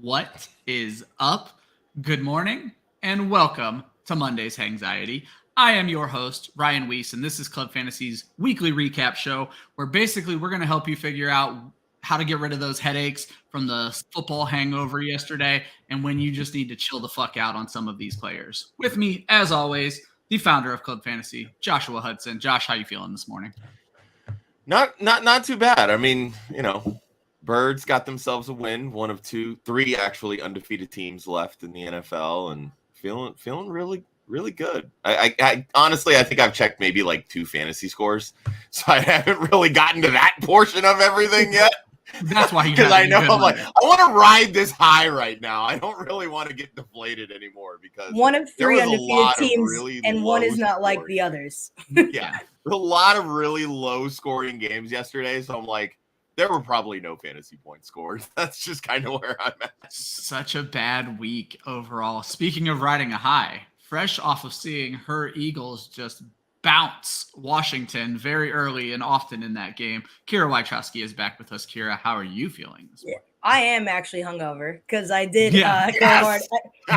What is up? Good morning and welcome to Monday's Hangxiety. I am your host, Ryan Weisse, and this is Club Fantasy's weekly recap show where basically we're going to help you figure out how to get rid of those headaches from the football hangover yesterday and when you just need to chill the fuck out on some of these players. With me, as always, the founder of Club Fantasy, Joshua Hudson. Josh, how you feeling this morning? Not too bad. I mean, Birds got themselves a win, one of three actually undefeated teams left in the NFL, and feeling really good. I honestly, I think I've checked maybe like 2 fantasy scores, so I haven't really gotten to that portion of everything yet. That's why because I know I'm like, I want to ride this high right now. I don't really want to get deflated anymore because one of 3 undefeated teams, really and one is not like the others. Yeah, a lot of really low scoring games yesterday, so I'm like, there were probably no fantasy points scored. That's just kind of where I'm at. Such a bad week overall. Speaking of riding a high, fresh off of seeing her Eagles just bounce Washington very early and often in that game, Kyra Wiaterowski is back with us. Kyra, how are you feeling this morning? I am actually hungover because I did go hard.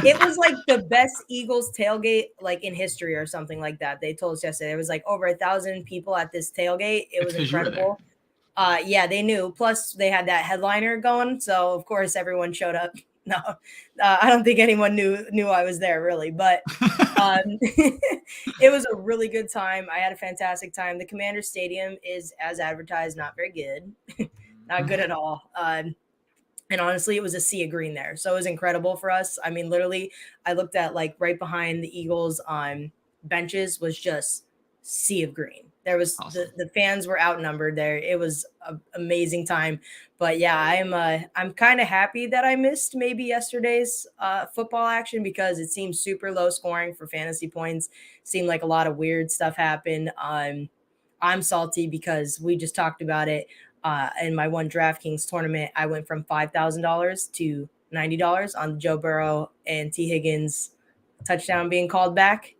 It was like the best Eagles tailgate like in history or something like that. They told us yesterday. There was like over 1,000 people at this tailgate. It was incredible. Yeah, they knew. Plus, they had that headliner going, so of course everyone showed up. No, I don't think anyone knew I was there really, but it was a really good time. I had a fantastic time. The Commander Stadium is, as advertised, not very good, not good at all. And honestly, it was a sea of green there, so it was incredible for us. I mean, literally, I looked at like right behind the Eagles benches was just sea of green. There was awesome. the fans were outnumbered there. It was an amazing time. But yeah, I'm kind of happy that I missed maybe yesterday's football action because it seemed super low scoring for fantasy points. Seemed like a lot of weird stuff happened. I'm salty because we just talked about it in my one DraftKings tournament. I went from $5,000 to $90 on Joe Burrow and T. Higgins touchdown being called back.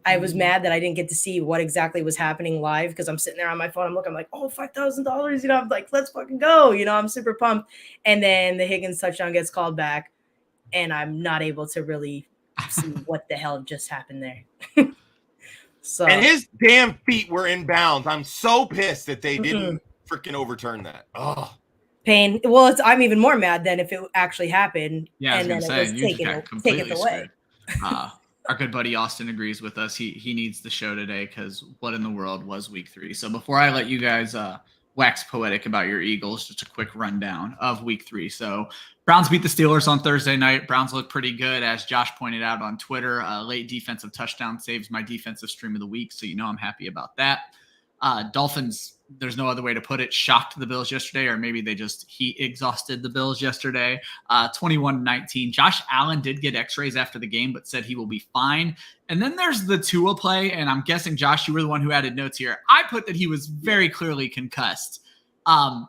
I was mad that I didn't get to see what exactly was happening live because I'm sitting there on my phone. I'm like, oh, $5,000. I'm like, let's fucking go. I'm super pumped. And then the Higgins touchdown gets called back, and I'm not able to really see what the hell just happened there. And his damn feet were in bounds. I'm so pissed that they didn't freaking overturn that. Oh, pain. Well, I'm even more mad than if it actually happened. Yeah, and then it was taken away. Our good buddy Austin agrees with us. He needs the show today because what in the world was week 3? So before I let you guys wax poetic about your Eagles, just a quick rundown of week 3. So Browns beat the Steelers on Thursday night. Browns look pretty good, as Josh pointed out on Twitter. Late defensive touchdown saves my defensive stream of the week, so I'm happy about that. Dolphins, there's no other way to put it, shocked the Bills yesterday, or maybe they just heat exhausted the Bills yesterday. 21-19. Josh Allen did get x-rays after the game, but said he will be fine. And then there's the Tua play, and I'm guessing, Josh, you were the one who added notes here. I put that he was very clearly concussed.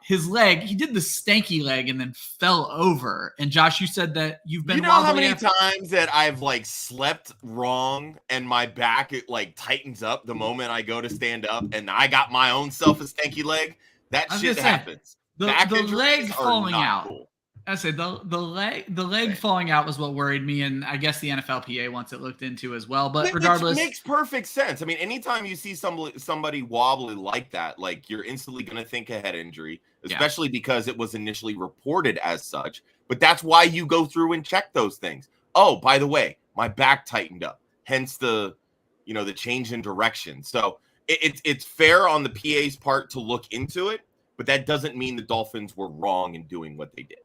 His leg, he did the stanky leg and then fell over. And Josh, you said that you've been how many times that I've like slept wrong and my back it like tightens up the moment I go to stand up and I got my own self a stanky leg. That shit happens. The leg falling out. Cool. I said the leg falling out was what worried me, and I guess the NFLPA wants it looked into as well. But regardless, it makes perfect sense. I mean, anytime you see somebody wobbly like that, like you're instantly going to think a head injury, especially because it was initially reported as such. But that's why you go through and check those things. Oh, by the way, my back tightened up, hence the change in direction. So it's fair on the PA's part to look into it, but that doesn't mean the Dolphins were wrong in doing what they did.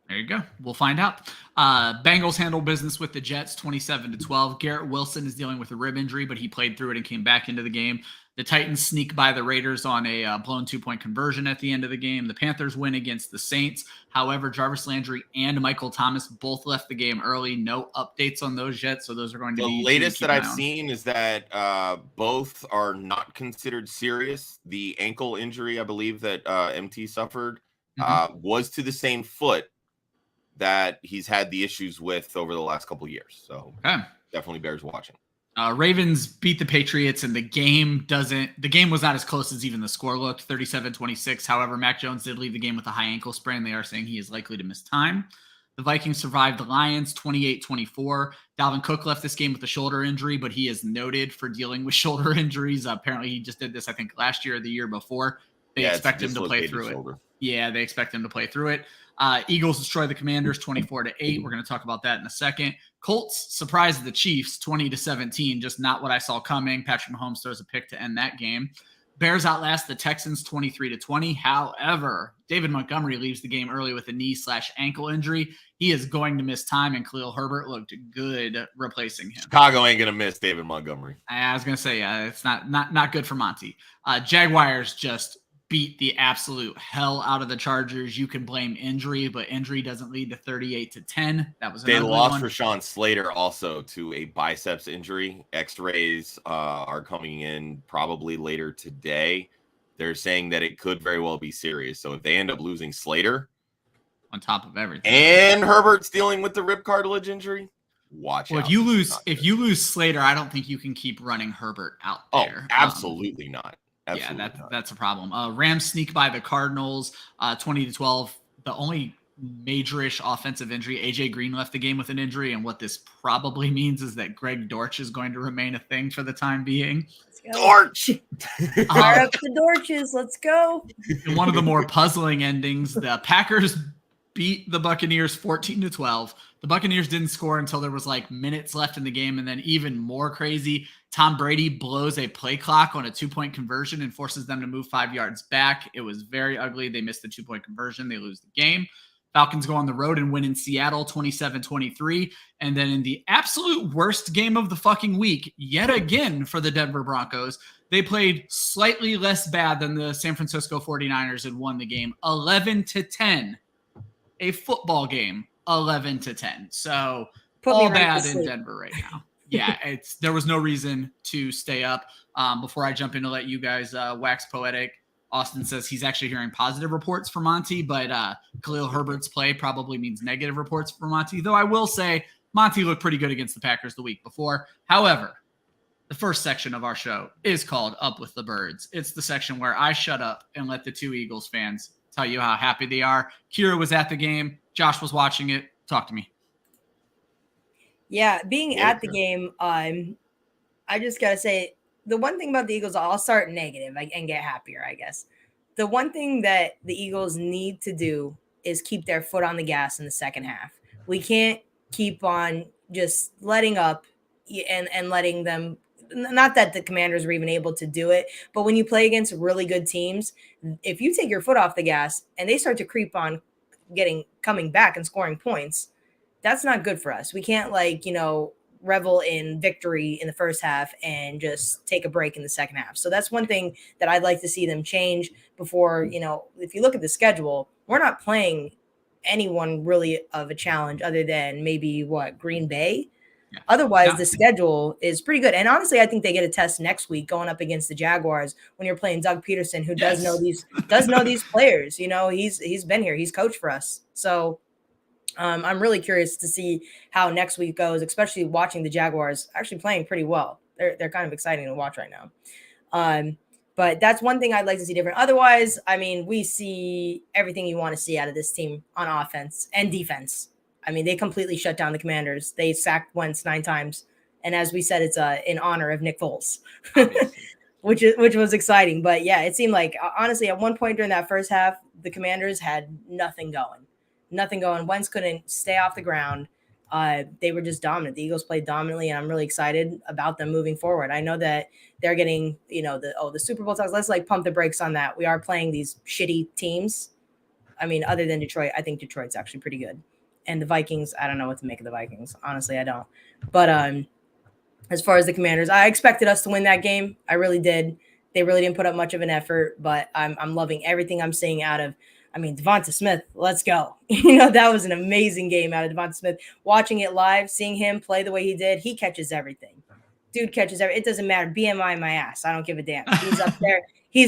There you go. We'll find out. Bengals handle business with the Jets 27-12. Garrett Wilson is dealing with a rib injury, but he played through it and came back into the game. The Titans sneak by the Raiders on a blown 2-point conversion at the end of the game. The Panthers win against the Saints. However, Jarvis Landry and Michael Thomas both left the game early. No updates on those yet, so those are going to be the latest that I've seen is that both are not considered serious. The ankle injury, I believe, that MT suffered was to the same foot that he's had the issues with over the last couple of years. So definitely bears watching. Ravens beat the Patriots, and the game was not as close as even the score looked, 37-26. However, Mac Jones did leave the game with a high ankle sprain. They are saying he is likely to miss time. The Vikings survived the Lions 28-24. Dalvin Cook left this game with a shoulder injury, but he is noted for dealing with shoulder injuries. Apparently, he just did this, I think, last year or the year before. They expect him to play through it. Yeah, they expect him to play through it. Eagles destroy the Commanders 24-8. We're going to talk about that in a second. Colts surprised the Chiefs 20-17. Just not what I saw coming. Patrick Mahomes throws a pick to end that game. Bears outlast the Texans 23-20. However, David Montgomery leaves the game early with a knee/ankle injury. He is going to miss time, and Khalil Herbert looked good replacing him. Chicago ain't going to miss David Montgomery. I was going to say, it's not good for Monty. Jaguars just beat the absolute hell out of the Chargers. You can blame injury, but injury doesn't lead to 38-10. That was they lost Rashawn Slater also to a biceps injury. X-rays are coming in probably later today. They're saying that it could very well be serious. So if they end up losing Slater, on top of everything, and Herbert's dealing with the rib cartilage injury, watch out. If you lose Slater, I don't think you can keep running Herbert out there. Oh, absolutely not. Absolutely that's a problem. Rams sneak by the Cardinals 20-12. The only majorish offensive injury, AJ Green left the game with an injury, and what this probably means is that Greg Dortch is going to remain a thing for the time being. Dortch! Fire up the Dortches. Let's go. In one of the more puzzling endings, the Packers beat the Buccaneers 14-12. The Buccaneers didn't score until there was minutes left in the game. And then even more crazy, Tom Brady blows a play clock on a 2-point conversion and forces them to move 5 yards back. It was very ugly. They missed the 2-point conversion. They lose the game. Falcons go on the road and win in Seattle 27-23. And then in the absolute worst game of the fucking week, yet again for the Denver Broncos, they played slightly less bad than the San Francisco 49ers and won the game 11-10. A football game 11-10. So all bad in Denver right now. Yeah, there was no reason to stay up. Before I jump in to let you guys wax poetic, Austin says he's actually hearing positive reports for Monty, but Khalil Herbert's play probably means negative reports for Monty, though I will say Monty looked pretty good against the Packers the week before. However, the first section of our show is called Up with the Birds. It's the section where I shut up and let the two Eagles fans tell you how happy they are. Kyra was at the game. Josh was watching it. Talk to me. Yeah, being at the game, I just got to say, the one thing about the Eagles, I'll start negative and get happier, I guess. The one thing that the Eagles need to do is keep their foot on the gas in the second half. We can't keep on just letting up and letting them, not that the Commanders were even able to do it, but when you play against really good teams, if you take your foot off the gas and they start to creep on coming back and scoring points, that's not good for us. We can't revel in victory in the first half and just take a break in the second half. So that's one thing that I'd like to see them change before, if you look at the schedule, we're not playing anyone really of a challenge other than maybe Green Bay. Yeah. Otherwise, the schedule is pretty good. And honestly, I think they get a test next week going up against the Jaguars when you're playing Doug Peterson, who does know these players. He's been here. He's coached for us. So I'm really curious to see how next week goes, especially watching the Jaguars actually playing pretty well. They're kind of exciting to watch right now. But that's one thing I'd like to see different. Otherwise, we see everything you want to see out of this team on offense and defense. They completely shut down the Commanders. They sacked Wentz 9 times. And as we said, it's in honor of Nick Foles, which was exciting. But yeah, it seemed like, honestly, at one point during that first half, the Commanders had nothing going. Wentz couldn't stay off the ground. They were just dominant. The Eagles played dominantly, and I'm really excited about them moving forward. I know that they're getting, the Super Bowl talks. Let's pump the brakes on that. We are playing these shitty teams. Other than Detroit, I think Detroit's actually pretty good. And the Vikings, I don't know what to make of the Vikings. Honestly, I don't. But as far as the Commanders, I expected us to win that game. I really did. They really didn't put up much of an effort, but I'm loving everything I'm seeing out of Devonta Smith, let's go. That was an amazing game out of Devonta Smith. Watching it live, seeing him play the way he did, he catches everything. Dude catches everything. It doesn't matter. BMI my ass. I don't give a damn. He's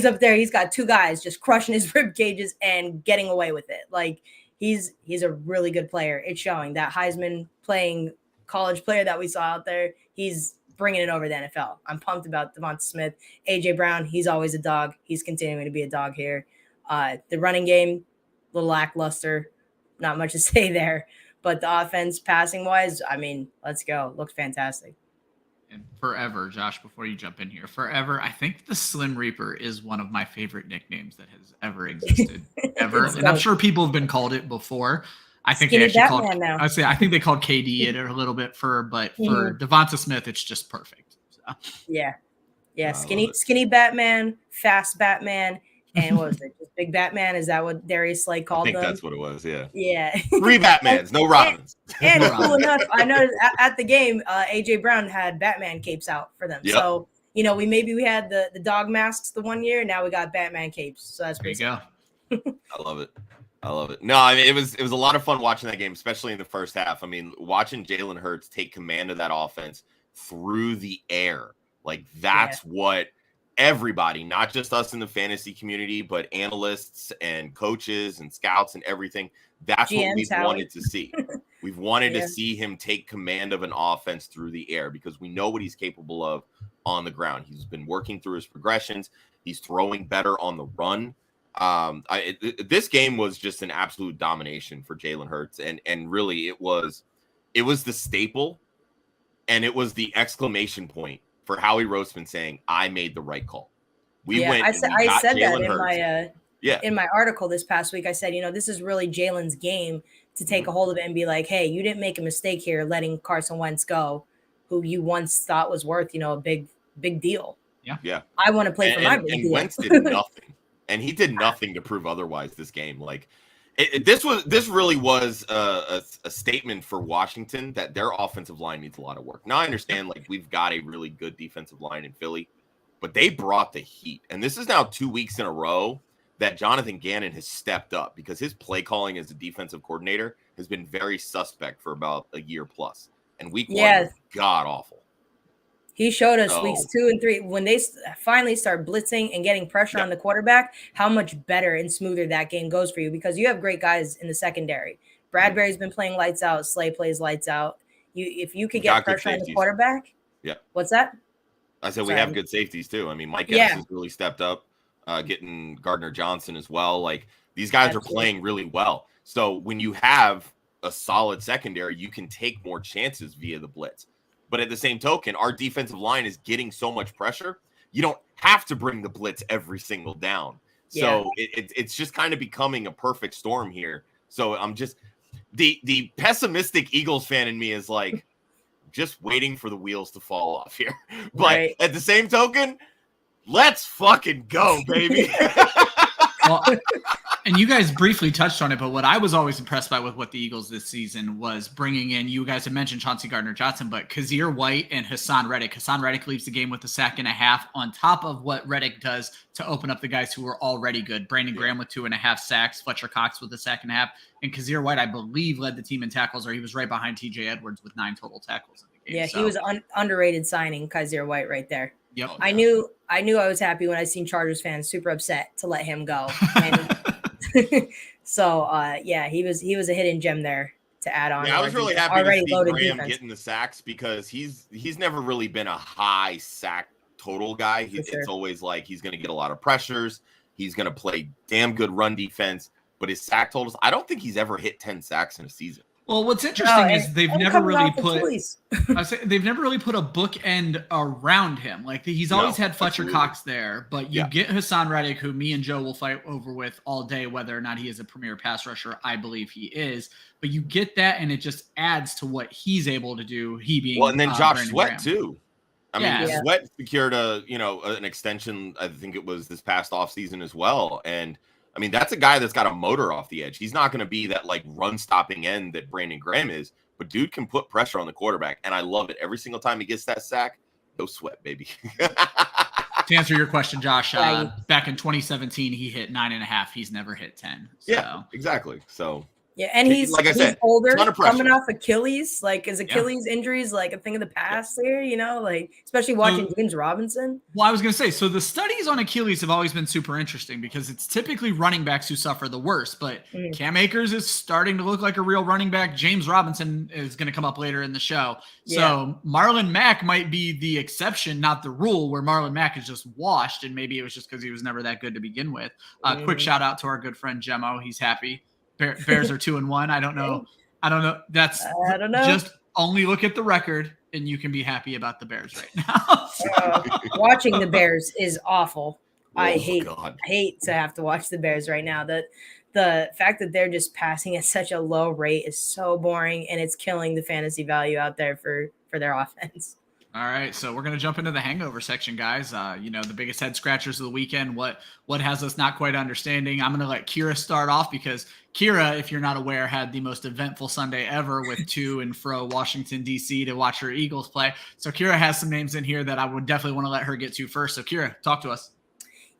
up there. He's got 2 guys just crushing his rib cages and getting away with it. He's a really good player. It's showing. That Heisman playing college player that we saw out there, he's bringing it over the NFL. I'm pumped about Devonta Smith. A.J. Brown, he's always a dog. He's continuing to be a dog here. The running game, a little lackluster. Not much to say there. But the offense passing wise, I mean, let's go. Looked fantastic. And forever, Josh, before you jump in here, forever, I think the Slim Reaper is one of my favorite nicknames that has ever existed, ever. And I'm sure people have been called it before. I think Skinny they actually Batman called. I think they called KD it a little bit but for Devonta Smith, it's just perfect. So. Yeah, skinny Batman, fast Batman, and what was it? Just big Batman? Is that what Darius Slay called them? I think that's what it was. Yeah. Yeah. 3 Batmans, no Robins. And cool enough, I noticed at the game, AJ Brown had Batman capes out for them. Yep. So we had the dog masks the one year. Now we got Batman capes. So that's pretty there you go. I love it. No, I mean it was a lot of fun watching that game, especially in the first half. I mean, watching Jalen Hurts take command of that offense through the air, like that's what everybody, not just us in the fantasy community, but analysts and coaches and scouts and everything. That's what we've wanted to see. We've wanted to see him take command of an offense through the air because we know what he's capable of on the ground. He's been working through his progressions. He's throwing better on the run. This game was just an absolute domination for Jalen Hurts, and really it was the staple, and it was the exclamation point for Howie Roseman saying, "I made the right call." I said that in my article this past week. I said, this is really Jalen's game to take a hold of it and be like, "Hey, you didn't make a mistake here, letting Carson Wentz go, who you once thought was worth, a big deal." Yeah. I want to play for my big deal. And Wentz did nothing. And he did nothing to prove otherwise this game. Like this really was a statement for Washington that their offensive line needs a lot of work. Now I understand like we've got a really good defensive line in Philly, but they brought the heat. And this is now 2 weeks in a row that Jonathan Gannon has stepped up because his play calling as a defensive coordinator has been very suspect for about a year plus. And week 1 was god awful. He showed us weeks 2 and 3 when they finally start blitzing and getting pressure on the quarterback, how much better and smoother that game goes for you because you have great guys in the secondary. Bradbury's been playing lights out. Slay plays lights out. If you could get pressure on the quarterback. Yeah. What's that? I said we have good safeties too. I mean, Mike Evans has really stepped up, getting Gardner Johnson as well. Like these guys are playing really well. So when you have a solid secondary, you can take more chances via the blitz. But at the same token, our defensive line is getting so much pressure. You don't have to bring the blitz every single down. So it's just kind of becoming a perfect storm here. So I'm just the pessimistic Eagles fan in me is like just waiting for the wheels to fall off here. But at the same token, let's fucking go, baby. Well, and you guys briefly touched on it, but what I was always impressed by with what the Eagles this season was bringing in, you guys have mentioned Chauncey Gardner-Johnson, but Kazir White and Hassan Reddick. Hassan Reddick leaves the game with a sack and a half on top of what Reddick does to open up the guys who were already good. Brandon Graham with 2.5 sacks, Fletcher Cox with a sack and a half, and Kazir White, I believe, led the team in tackles, or he was right behind TJ Edwards with 9 total tackles in the game. Yeah, he was an underrated signing, Kazir White right there. Yep. I knew I was happy when I seen Chargers fans super upset to let him go. And so he was a hidden gem there to add on. Yeah, I was really happy to see Graham getting the sacks because he's never really been a high sack total guy. It's always like he's going to get a lot of pressures. He's going to play damn good run defense, but his sack totals, I don't think he's ever hit 10 sacks in a season. Well, what's interesting is they've never really put a bookend around him. Like he's always had Fletcher Cox there, but you get Hassan Reddick, who me and Joe will fight over with all day, whether or not he is a premier pass rusher. I believe he is, but you get that, and it just adds to what he's able to do. He being and then Josh Sweat Graham. too. I mean, Sweat secured an extension. I think it was this past offseason as well, and. I mean, that's a guy that's got a motor off the edge. He's not going to be that like run stopping end that Brandon Graham is, but dude can put pressure on the quarterback. And I love it. Every single time he gets that sack, no sweat, baby. To answer your question, Josh, back in 2017, he hit 9.5. He's never hit 10. So. Yeah, exactly. So. Yeah, and he's older, coming off Achilles. Like, is Achilles injuries like a thing of the past there? Like especially watching James Robinson. Well, I was going to say, so the studies on Achilles have always been super interesting because it's typically running backs who suffer the worst. But Cam Akers is starting to look like a real running back. James Robinson is going to come up later in the show. So Marlon Mack might be the exception, not the rule, where Marlon Mack is just washed, and maybe it was just because he was never that good to begin with. Quick shout out to our good friend Gemmo. He's happy. Bears are 2-1. I don't know. I don't know. I don't know. Just only look at the record and you can be happy about the Bears right now. Watching the Bears is awful. I God. hate to have to watch the Bears right now. The fact that they're just passing at such a low rate is so boring, and it's killing the fantasy value out there for their offense. All right, so we're going to jump into the hangover section, guys. The biggest head scratchers of the weekend, what has us not quite understanding. I'm going to let Kyra start off because Kyra, if you're not aware, had the most eventful Sunday ever with to and fro Washington, D.C. to watch her Eagles play. So Kyra has some names in here that I would definitely want to let her get to first. So Kyra, talk to us.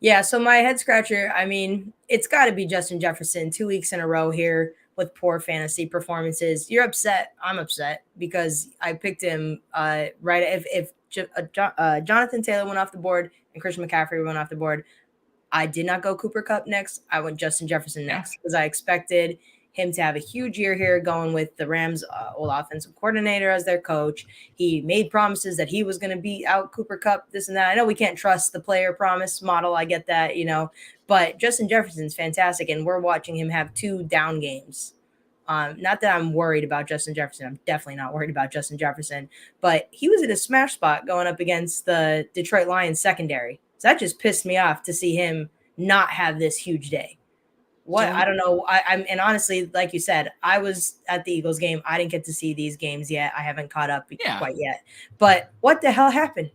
Yeah, so my head scratcher, I mean, it's got to be Justin Jefferson 2 weeks in a row here with poor fantasy performances. You're upset. I'm upset because I picked him right. If Jonathan Taylor went off the board and Christian McCaffrey went off the board, I did not go Cooper Kupp next. I went Justin Jefferson next because I expected him to have a huge year here going with the Rams' old offensive coordinator as their coach. He made promises that he was going to beat out Cooper Kupp, this and that. I know we can't trust the player promise model. I get that, but Justin Jefferson's fantastic, and we're watching him have 2 down games. Not that I'm worried about Justin Jefferson. I'm definitely not worried about Justin Jefferson, but he was in a smash spot going up against the Detroit Lions secondary. So that just pissed me off to see him not have this huge day. I don't know. And honestly, like you said, I was at the Eagles game. I didn't get to see these games yet. I haven't caught up quite yet. But what the hell happened?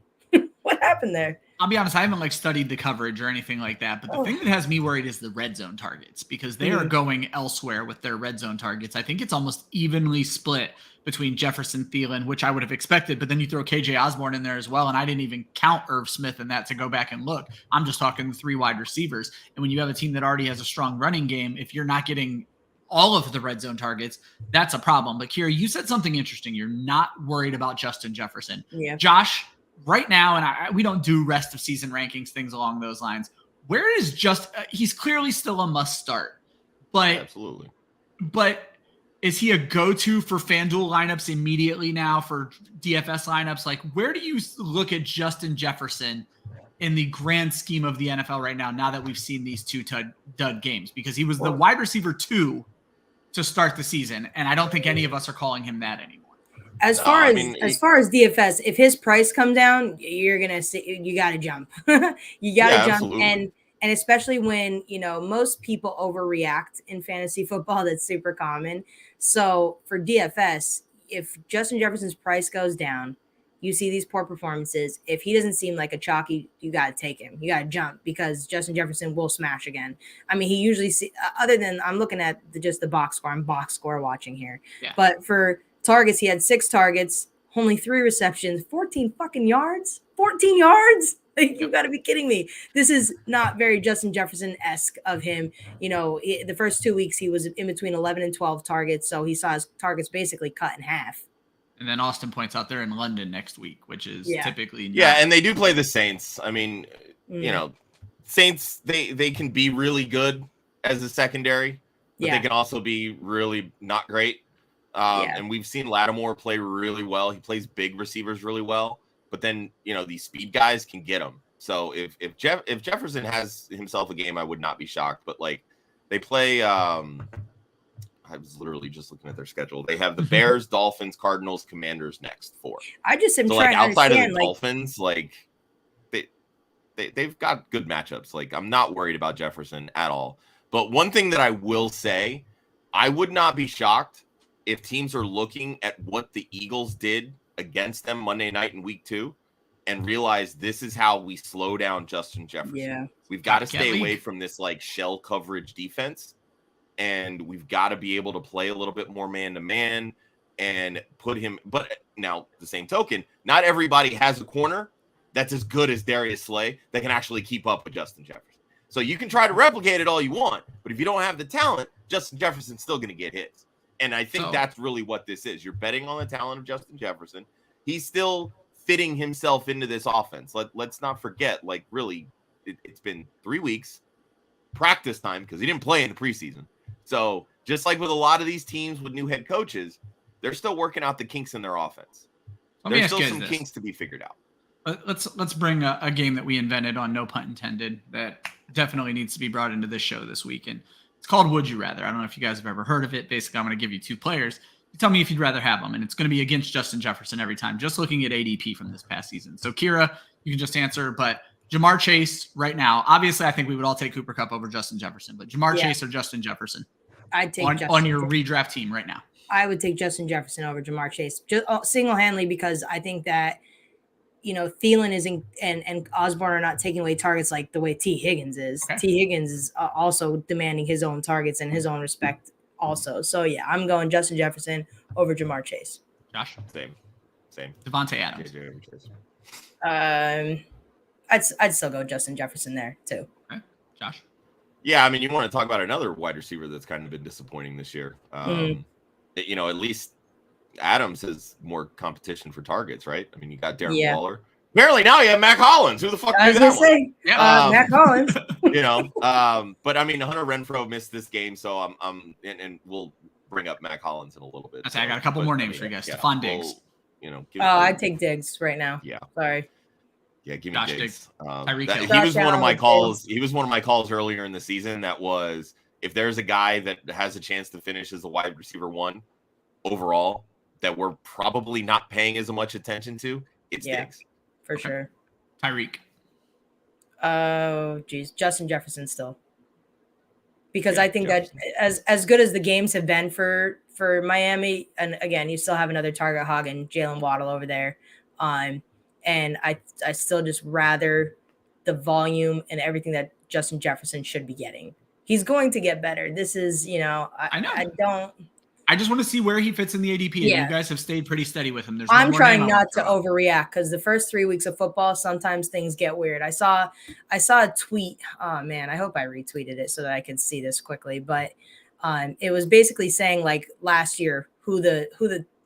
What happened there? I'll be honest, I haven't studied the coverage or anything like that. But the thing that has me worried is the red zone targets because they are going elsewhere with their red zone targets. I think it's almost evenly split between Jefferson, Thielen, which I would have expected. But then you throw KJ Osborne in there as well. And I didn't even count Irv Smith in that to go back and look. I'm just talking the 3 wide receivers. And when you have a team that already has a strong running game, if you're not getting all of the red zone targets, that's a problem. But Kyra, you said something interesting. You're not worried about Justin Jefferson. Yeah. Josh, right now, and we don't do rest of season rankings, things along those lines. Where is he's clearly still a must start, but absolutely. But is he a go-to for FanDuel lineups immediately now for DFS lineups? Where do you look at Justin Jefferson in the grand scheme of the NFL right now that we've seen these 2 dud games? Because he was the wide receiver 2 to start the season, and I don't think any of us are calling him that anymore. As far as DFS, if his price come down, you're gonna see you got to jump. You got to jump, absolutely. And especially when most people overreact in fantasy football. That's super common. So for DFS, if Justin Jefferson's price goes down, you see these poor performances. If he doesn't seem like a chalky, you got to take him. You got to jump because Justin Jefferson will smash again. I mean, he usually other than I'm looking at just the box score. I'm box score watching here, but for targets, he had 6 targets, only 3 receptions, 14 fucking yards. 14 yards? You got to be kidding me. This is not very Justin Jefferson-esque of him. The first 2 weeks he was in between 11 and 12 targets, so he saw his targets basically cut in half. And then Austin points out they're in London next week, which is typically not. Yeah, and they do play the Saints. I mean, Saints, they can be really good as a secondary, but they can also be really not great. And we've seen Lattimore play really well. He plays big receivers really well, but then these speed guys can get him. So if Jefferson has himself a game, I would not be shocked. But they play. I was literally just looking at their schedule. They have the Bears, Dolphins, Cardinals, Commanders next 4. I just am trying to outside understand, of the Dolphins, they've got good matchups. I'm not worried about Jefferson at all. But one thing that I will say, I would not be shocked if teams are looking at what the Eagles did against them Monday night in week 2 and realize this is how we slow down Justin Jefferson. Yeah. We've got to stay away from this shell coverage defense, and we've got to be able to play a little bit more man-to-man and put him. But now, the same token, not everybody has a corner that's as good as Darius Slay that can actually keep up with Justin Jefferson. So you can try to replicate it all you want, but if you don't have the talent, Justin Jefferson's still going to get hits. And I think that's really what this is. You're betting on the talent of Justin Jefferson. He's still fitting himself into this offense. Let's not forget, really, it's been 3 weeks practice time because he didn't play in the preseason. So just like with a lot of these teams with new head coaches, they're still working out the kinks in their offense. There's still some kinks to be figured out. Let's bring a game that we invented on no pun intended that definitely needs to be brought into this show this week. And It's called Would You Rather. I don't know if you guys have ever heard of it. Basically, I'm going to give you 2 players. You tell me if you'd rather have them, and it's going to be against Justin Jefferson every time, just looking at ADP from this past season. So, Kyra, you can just answer, but Jamar Chase right now, obviously, I think we would all take Cooper Kupp over Justin Jefferson, but Jamar Chase or Justin Jefferson? I'd take on your redraft team right now. I would take Justin Jefferson over Jamar Chase, just single-handedly, because I think that, Thielen isn't and Osborne are not taking away targets like the way T. Higgins is. Okay. T. Higgins is also demanding his own targets and his own respect also. So, yeah, I'm going Justin Jefferson over Jamar Chase. Josh? Same. Devontae Adams. I'd still go Justin Jefferson there, too. Okay. Josh? Yeah, I mean, you want to talk about another wide receiver that's kind of been disappointing this year. At least Adams has more competition for targets, right? I mean, you got Darren Waller. Apparently now you have Mac Hollins. Who the fuck knew that one? Mac Hollins. But I mean, Hunter Renfrow missed this game, so and we'll bring up Mac Hollins in a little bit. I got a couple more names for you guys. Stephon Diggs. I'd take Diggs right now. Yeah. Sorry. Yeah, give me Josh Diggs. He was one of my calls. He was one of my calls earlier in the season. That was, if there's a guy that has a chance to finish as a wide receiver 1 overall that we're probably not paying as much attention to, it's Diggs. For sure. Tyreek. Oh, geez. Justin Jefferson still. Because I think Jefferson. That as good as the games have been for Miami, and again, you still have another target hog and Jalen Waddle over there. And I still just rather the volume and everything that Justin Jefferson should be getting. He's going to get better. This is, I know. I just want to see where he fits in the ADP. Yeah. You guys have stayed pretty steady with him. I'm trying not to overreact because the first 3 weeks of football, sometimes things get weird. I saw a tweet. Oh man, I hope I retweeted it so that I can see this quickly. But it was basically saying like last year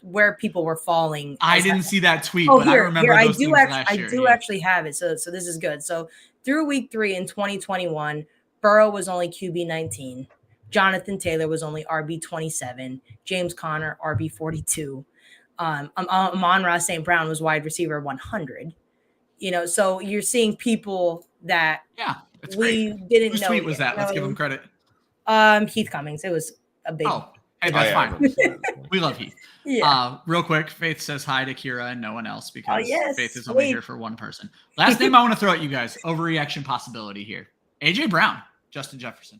where people were falling. I didn't see that tweet, but I remember those things last year. I do actually have it. So this is good. So through week 3 in 2021, Burrow was only QB 19. Jonathan Taylor was only RB 27. James Conner, RB 42. Amon-Ra St. Brown was wide receiver 100. So you're seeing people that we didn't Whose know. Tweet was that? Let's give him credit. Heath Cummings. It was a big. Oh, hey, that's fine. We love Heath. Yeah. Real quick, Faith says hi to Kyra and no one else because Faith is sweet. only here for one person. Last name I want to throw at you guys. Overreaction possibility here. AJ Brown, Justin Jefferson.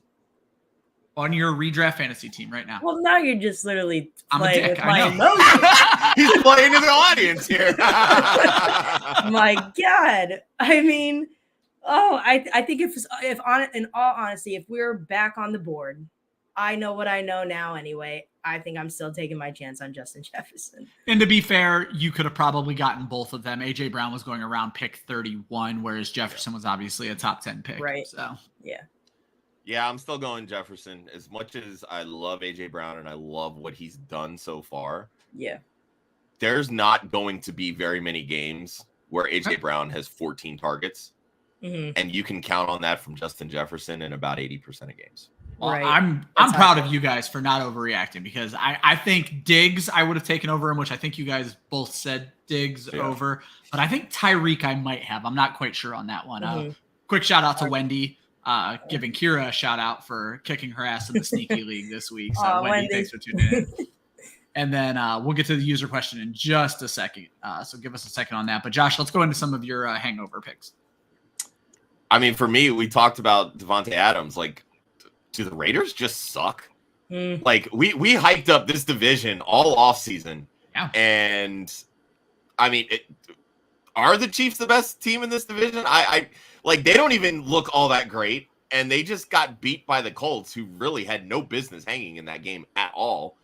On your redraft fantasy team right now. Well, now you're just literally playing with my emotions. He's playing to the audience here. My God. I mean, I think in all honesty, if we're back on the board, I know what I know now anyway. I think I'm still taking my chance on Justin Jefferson. And to be fair, you could have probably gotten both of them. AJ Brown was going around pick 31, whereas Jefferson was obviously a top 10 pick. Right. So Yeah, I'm still going Jefferson. As much as I love A.J. Brown and I love what he's done so far, there's not going to be very many games where A.J. Brown has 14 targets, and you can count on that from Justin Jefferson in about 80% of games. Well, I'm proud of you guys for not overreacting because I think Diggs I would have taken over him, which I think you guys both said Diggs over, but I think Tyreek I might have. I'm not quite sure on that one. Quick shout out to Wendy. Giving Kyra a shout out for kicking her ass in the sneaky league this week. So Wendy, thanks for tuning in. And then we'll get to the user question in just a second. So give us a second on that. But Josh, let's go into some of your hangover picks. I mean, for me, we talked about Devontae Adams. Like, do the Raiders just suck? Like we hyped up this division all offseason. Yeah. And I mean, are the Chiefs the best team in this division? I like, they don't even look all that great, and they just got beat by the Colts, who really had no business hanging in that game at all.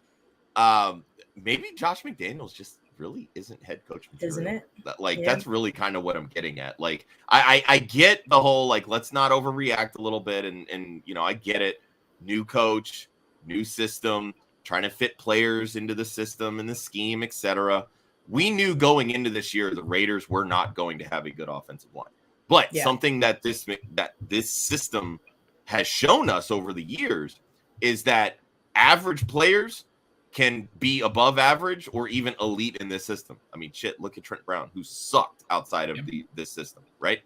Maybe Josh McDaniels just really isn't head coach material. Isn't it? Like, that's really kind of what I'm getting at. Like, I get the whole, like, let's not overreact a little bit, and I get it. New coach, new system, trying to fit players into the system and the scheme, etc. We knew going into this year the Raiders were not going to have a good offensive line. But something that this system has shown us over the years is that average players can be above average or even elite in this system. I mean, shit, look at Trent Brown, who sucked outside of this system, right?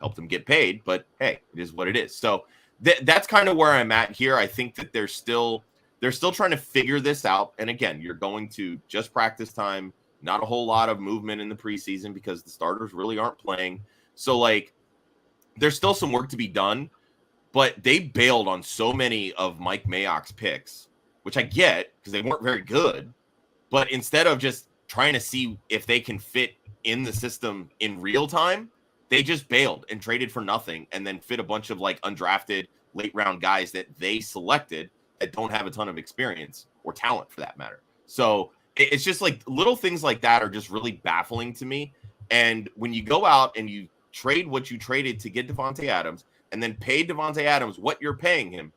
Helped him get paid, but hey, it is what it is. So that's kind of where I'm at here. I think that they're still trying to figure this out. And again, you're going to just practice time, not a whole lot of movement in the preseason because the starters really aren't playing. So like, there's still some work to be done, but they bailed on so many of Mike Mayock's picks, which I get because they weren't very good. But instead of just trying to see if they can fit in the system in real time, they just bailed and traded for nothing and then fit a bunch of like undrafted late round guys that they selected that don't have a ton of experience or talent for that matter. So it's just like little things like that are just really baffling to me. And when you go out and you trade what you traded to get Devontae Adams and then pay Devontae Adams what you're paying him,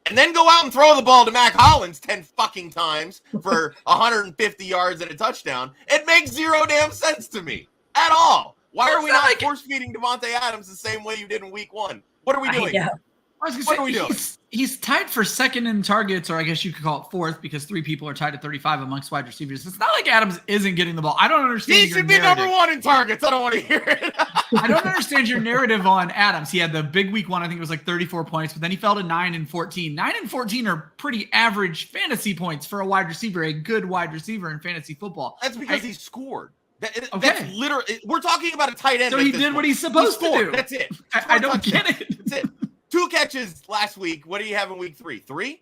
and then go out and throw the ball to Mac Hollins 10 fucking times for 150 yards and a touchdown, it makes zero damn sense to me at all. Why are we not force feeding Devontae Adams the same way you did in week 1? What are we doing? I was going to say, he's tied for second in targets, or I guess you could call it fourth, because 3 people are tied at 35 amongst wide receivers. It's not like Adams isn't getting the ball. I don't understand. He should be number 1 in targets. I don't want to hear it. I don't understand your narrative on Adams. He had the big week 1, I think it was like 34 points, but then he fell to 9 and 14. 9 and 14 are pretty average fantasy points for a wide receiver, a good wide receiver in fantasy football. That's because he scored. That's literally, we're talking about a tight end. So he did what he's supposed to do. That's it. I don't get it. That's it. 2 catches last week. What do you have in week 3? 3?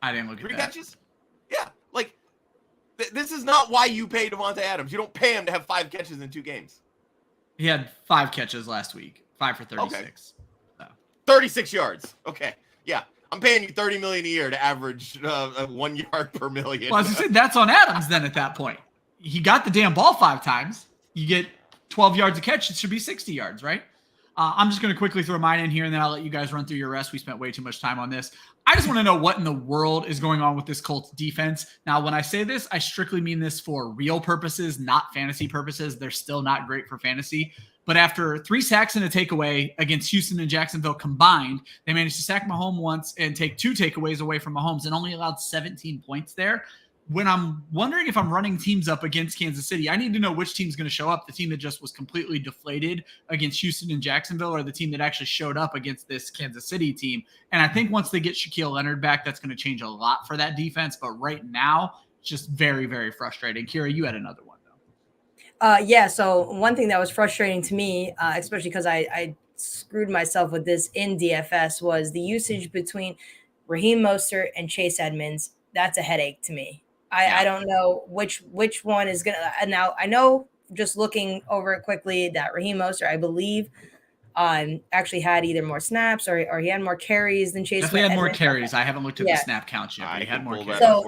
I didn't look at 3 that. catches? Yeah. Like, this is not why you pay Devontae Adams. You don't pay him to have 5 catches in 2 games. He had 5 catches last week. 5 for 36. Okay. So. 36 yards. Okay. Yeah. I'm paying you $30 million a year to average 1 yard per million. Well, as I said, that's on Adams then at that point. He got the damn ball 5 times. You get 12 yards a catch. It should be 60 yards, right? I'm just going to quickly throw mine in here, and then I'll let you guys run through your rest. We spent way too much time on this. I just want to know what in the world is going on with this Colts defense. Now, when I say this, I strictly mean this for real purposes, not fantasy purposes. They're still not great for fantasy. But after 3 sacks and a takeaway against Houston and Jacksonville combined, they managed to sack Mahomes once and take 2 takeaways away from Mahomes and only allowed 17 points there. When I'm wondering if I'm running teams up against Kansas City, I need to know which team's going to show up. The team that just was completely deflated against Houston and Jacksonville, or the team that actually showed up against this Kansas City team. And I think once they get Shaquille Leonard back, that's going to change a lot for that defense. But right now, it's just very, very frustrating. Kyra, you had another one, though. Yeah, so one thing that was frustrating to me, especially because I screwed myself with this in DFS, was the usage between Raheem Mostert and Chase Edmonds. That's a headache to me. I don't know which one is going to – now, I know just looking over it quickly that Raheem Mostert, I believe, actually had either more snaps or he had more carries than Chase. Definitely had more carries. I haven't looked at the snap count yet, but he had more carries. So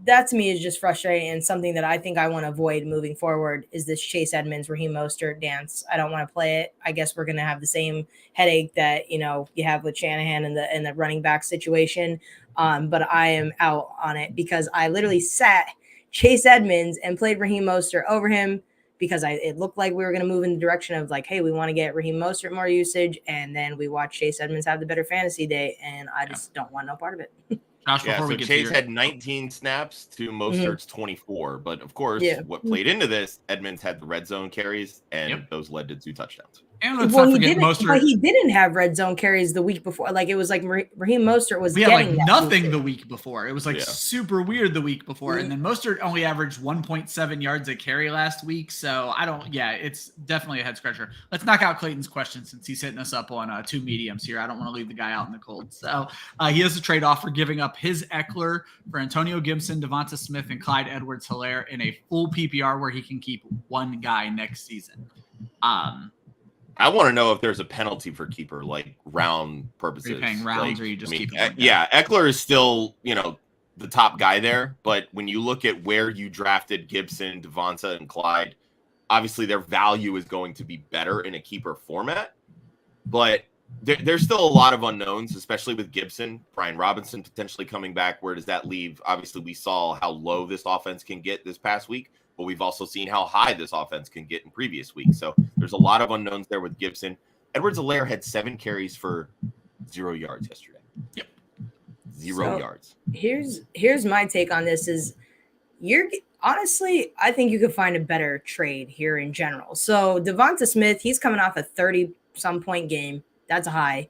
that to me is just frustrating, and something that I think I want to avoid moving forward is this Chase Edmonds, Raheem Mostert dance. I don't want to play it. I guess we're going to have the same headache that, you have with Shanahan in the running back situation. But I am out on it because I literally sat Chase Edmonds and played Raheem Mostert over him because it looked like we were going to move in the direction of like, hey, we want to get Raheem Mostert more usage. And then we watched Chase Edmonds have the better fantasy day, and I just don't want no part of it. Josh, so Chase had 19 snaps to Mostert's 24. But, of course, what played into this, Edmonds had the red zone carries, and those led to 2 touchdowns. And let's not forget Mostert. But he didn't have red zone carries the week before. Like, it was like Raheem Mostert was getting nothing the week before. It was like super weird the week before. And then Mostert only averaged 1.7 yards a carry last week. So it's definitely a head scratcher. Let's knock out Clayton's question since he's hitting us up on 2 mediums here. I don't want to leave the guy out in the cold. So he has a trade-off for giving up his Eckler for Antonio Gibson, Devonta Smith, and Clyde Edwards-Helaire in a full PPR where he can keep 1 guy next season. I want to know if there's a penalty for keeper, like round purposes. Are you paying rounds, or you just keep it? Eckler is still, the top guy there. But when you look at where you drafted Gibson, Devonta, and Clyde, obviously their value is going to be better in a keeper format. But there's still a lot of unknowns, especially with Gibson. Brian Robinson potentially coming back. Where does that leave? Obviously, we saw how low this offense can get this past week. But we've also seen how high this offense can get in previous weeks. So there's a lot of unknowns there with Gibson. Edwards-Helaire had 7 carries for 0 yards yesterday. Yep. 0 yards. Here's my take on this is honestly, I think you could find a better trade here in general. So Devonta Smith, he's coming off a 30-some point game. That's a high.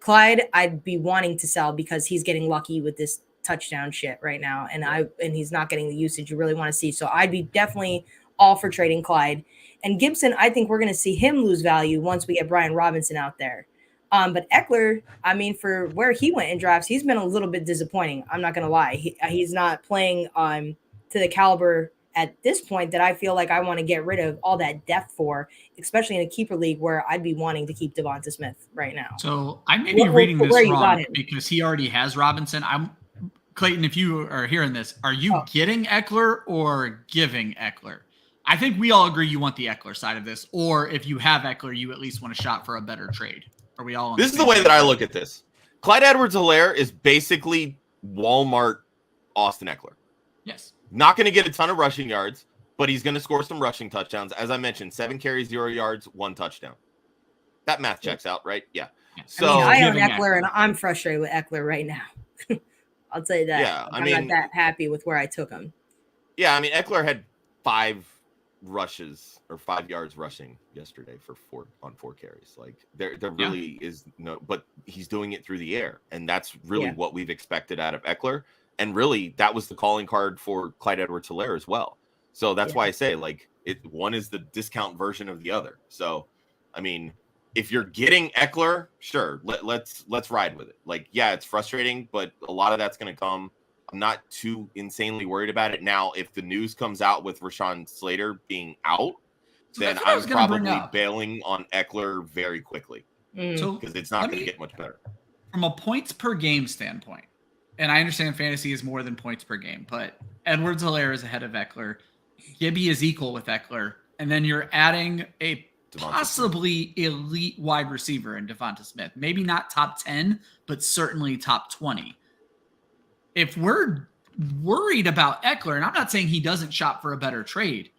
Clyde, I'd be wanting to sell because he's getting lucky with this touchdown shit right now, and he's not getting the usage you really want to see. So I'd be definitely all for trading Clyde. And Gibson, I think we're going to see him lose value once we get Brian Robinson out there. But Eckler, I mean, for where he went in drafts, he's been a little bit disappointing. I'm not going to lie. He's not playing to the caliber at this point that I feel like I want to get rid of all that depth for, especially in a keeper league where I'd be wanting to keep Devonta Smith right now. So I may be reading this wrong because he already has Robinson. Clayton, if you are hearing this, are you getting Eckler or giving Eckler? I think we all agree you want the Eckler side of this, or if you have Eckler, you at least want a shot for a better trade. Are we all on This is the way that I look at this. Clyde Edwards-Helaire is basically Walmart Austin Eckler. Yes. Not going to get a ton of rushing yards, but he's going to score some rushing touchdowns. As I mentioned, 7 carries, 0 yards, 1 touchdown. That math checks out, right? Yeah. So I own Eckler, and I'm frustrated with Eckler right now. I'll tell you that. Yeah, I'm not that happy with where I took him. Yeah, I mean, Eckler had 5 rushes or 5 yards rushing yesterday for 4 carries. Like there really is no, but he's doing it through the air, and that's really what we've expected out of Eckler. And really, that was the calling card for Clyde Edwards-Helaire as well. So that's why I say, like, one is the discount version of the other. So, I mean, if you're getting Eckler, sure, let's ride with it. Like, yeah, it's frustrating, but a lot of that's going to come. I'm not too insanely worried about it. Now, if the news comes out with Rashawn Slater being out, then I'm probably bailing on Eckler very quickly because it's not going to get much better. From a points per game standpoint, and I understand fantasy is more than points per game, but Edwards-Helaire is ahead of Eckler. Gibby is equal with Eckler. And then you're adding a possibly elite wide receiver in Devonta Smith. Maybe not top 10, but certainly top 20. If we're worried about Eckler, and I'm not saying he doesn't shop for a better trade,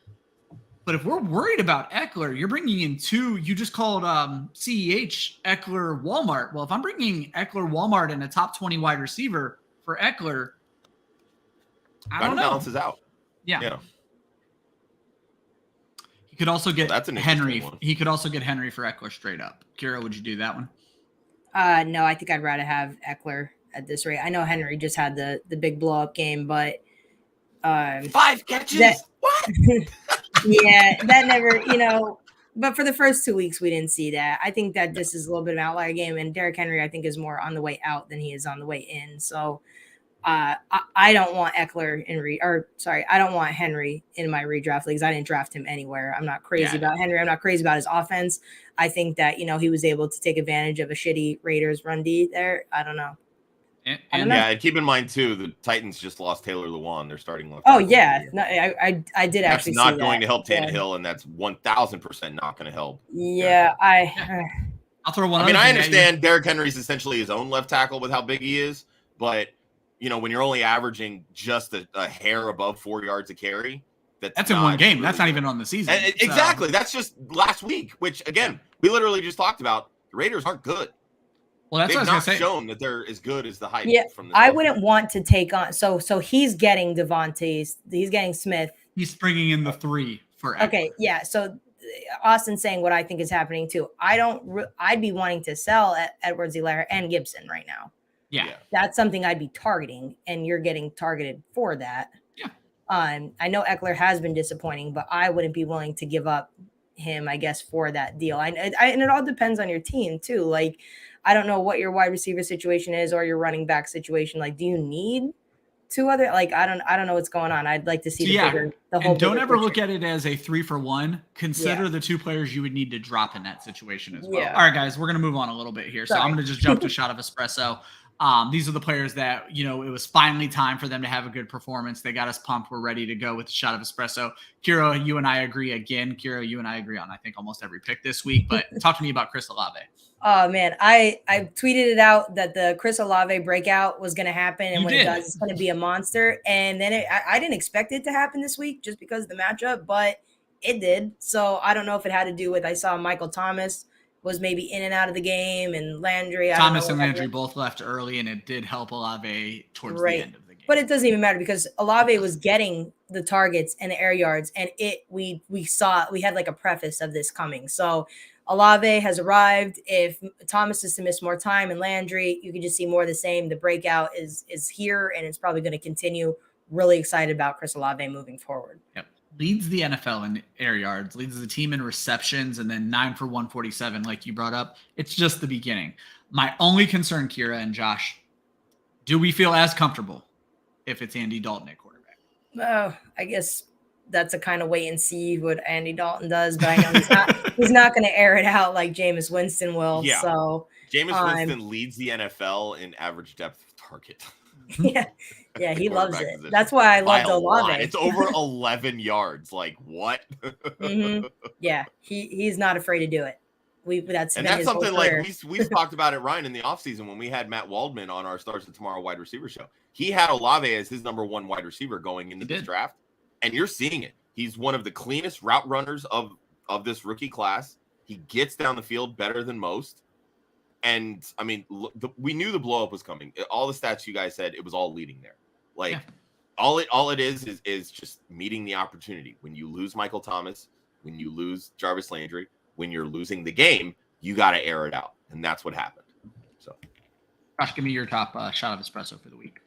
but if we're worried about Eckler, you're bringing in 2, you just called CEH Eckler Walmart. Well, if I'm bringing Eckler Walmart and a top 20 wide receiver for Eckler, I don't know. Balances out. Yeah. He could also get Henry. He could also get Henry for Eckler straight up. Kyra, would you do that one? No, I think I'd rather have Eckler at this rate. I know Henry just had the big blow up game, but 5 catches. What? Yeah, that never, but for the first 2 weeks, we didn't see that. I think that this is a little bit of an outlier game, and Derrick Henry, I think, is more on the way out than he is on the way in. So I don't want Eckler I don't want Henry in my redraft leagues. I didn't draft him anywhere. I'm not crazy about Henry. I'm not crazy about his offense. I think that, he was able to take advantage of a shitty Raiders run D there. I don't know. And keep in mind too, the Titans just lost Taylor Lewan. They're starting left. Oh yeah, no, I did that's actually. That's not see going that. to help Tannehill, and that's 1,000% not going to help. Yeah, I'll throw one. I mean, I understand Derrick Henry's essentially his own left tackle with how big he is, but when you're only averaging just a hair above 4 yards a carry, that's in one game. Really, that's not even on the season. Exactly. That's just last week, which again we literally just talked about. The Raiders aren't good. Well, that's what I was going to say. Shown that they're as good as the hype from this. I wouldn't want to take on. So he's getting Devontae. He's getting Smith. He's bringing in the 3 for Eckler. Okay, yeah. So Austin's saying what I think is happening too. I'd be wanting to sell Edwards-Helaire and Gibson right now. Yeah, that's something I'd be targeting, and you're getting targeted for that. Yeah. I know Eckler has been disappointing, but I wouldn't be willing to give up him, I guess, for that deal. And it all depends on your team too. Like, I don't know what your wide receiver situation is or your running back situation. Like, do you need 2 other? Like, I don't know what's going on. I'd like to see the whole. And don't ever look at it as a 3 for 1. Consider the 2 players you would need to drop in that situation as well. All right, guys, we're gonna move on a little bit here. So I'm gonna just jump to shot of espresso. These are the players that, it was finally time for them to have a good performance. They got us pumped. We're ready to go with the shot of espresso. Kyra, you and I agree again. Kyra, you and I agree on, I think, almost every pick this week. But talk to me about Chris Olave. Oh, man. I tweeted it out that the Chris Olave breakout was going to happen. And when it does, it's going to be a monster. And then I didn't expect it to happen this week just because of the matchup, but it did. So I don't know if it had to do with, I saw Michael Thomas was maybe in and out of the game, and Landry. Thomas and Landry both left early, and it did help Olave towards the end of the game. But it doesn't even matter because Olave was getting the targets and the air yards, and we had like a preface of this coming. So Olave has arrived. If Thomas is to miss more time and Landry, you can just see more of the same. The breakout is here, and it's probably going to continue. Really excited about Chris Olave moving forward. Yep. Leads the NFL in air yards, leads the team in receptions, and then 9 for 147, like you brought up. It's just the beginning. My only concern, Kyra and Josh, do we feel as comfortable if it's Andy Dalton at quarterback? Oh, I guess that's a kind of wait and see what Andy Dalton does, but I know he's not going to air it out like Jameis Winston will. Yeah. So Jameis Winston leads the NFL in average depth of target. Yeah, he loves it. Position. That's why I love Olave. It's over 11 yards. Like what? Mm-hmm. Yeah, he's not afraid to do it. That's something like we've talked about it, Ryan, in the offseason when we had Matt Waldman on our Stars of Tomorrow wide receiver show. He had Olave as his number 1 wide receiver going into this draft, and you're seeing it. He's one of the cleanest route runners of this rookie class. He gets down the field better than most. And I mean, we knew the blow up was coming. All the stats you guys said, it was all leading there. Like all it is just meeting the opportunity. When you lose Michael Thomas, when you lose Jarvis Landry, when you're losing the game, you got to air it out, and that's what happened. So, Josh, give me your top shot of espresso for the week.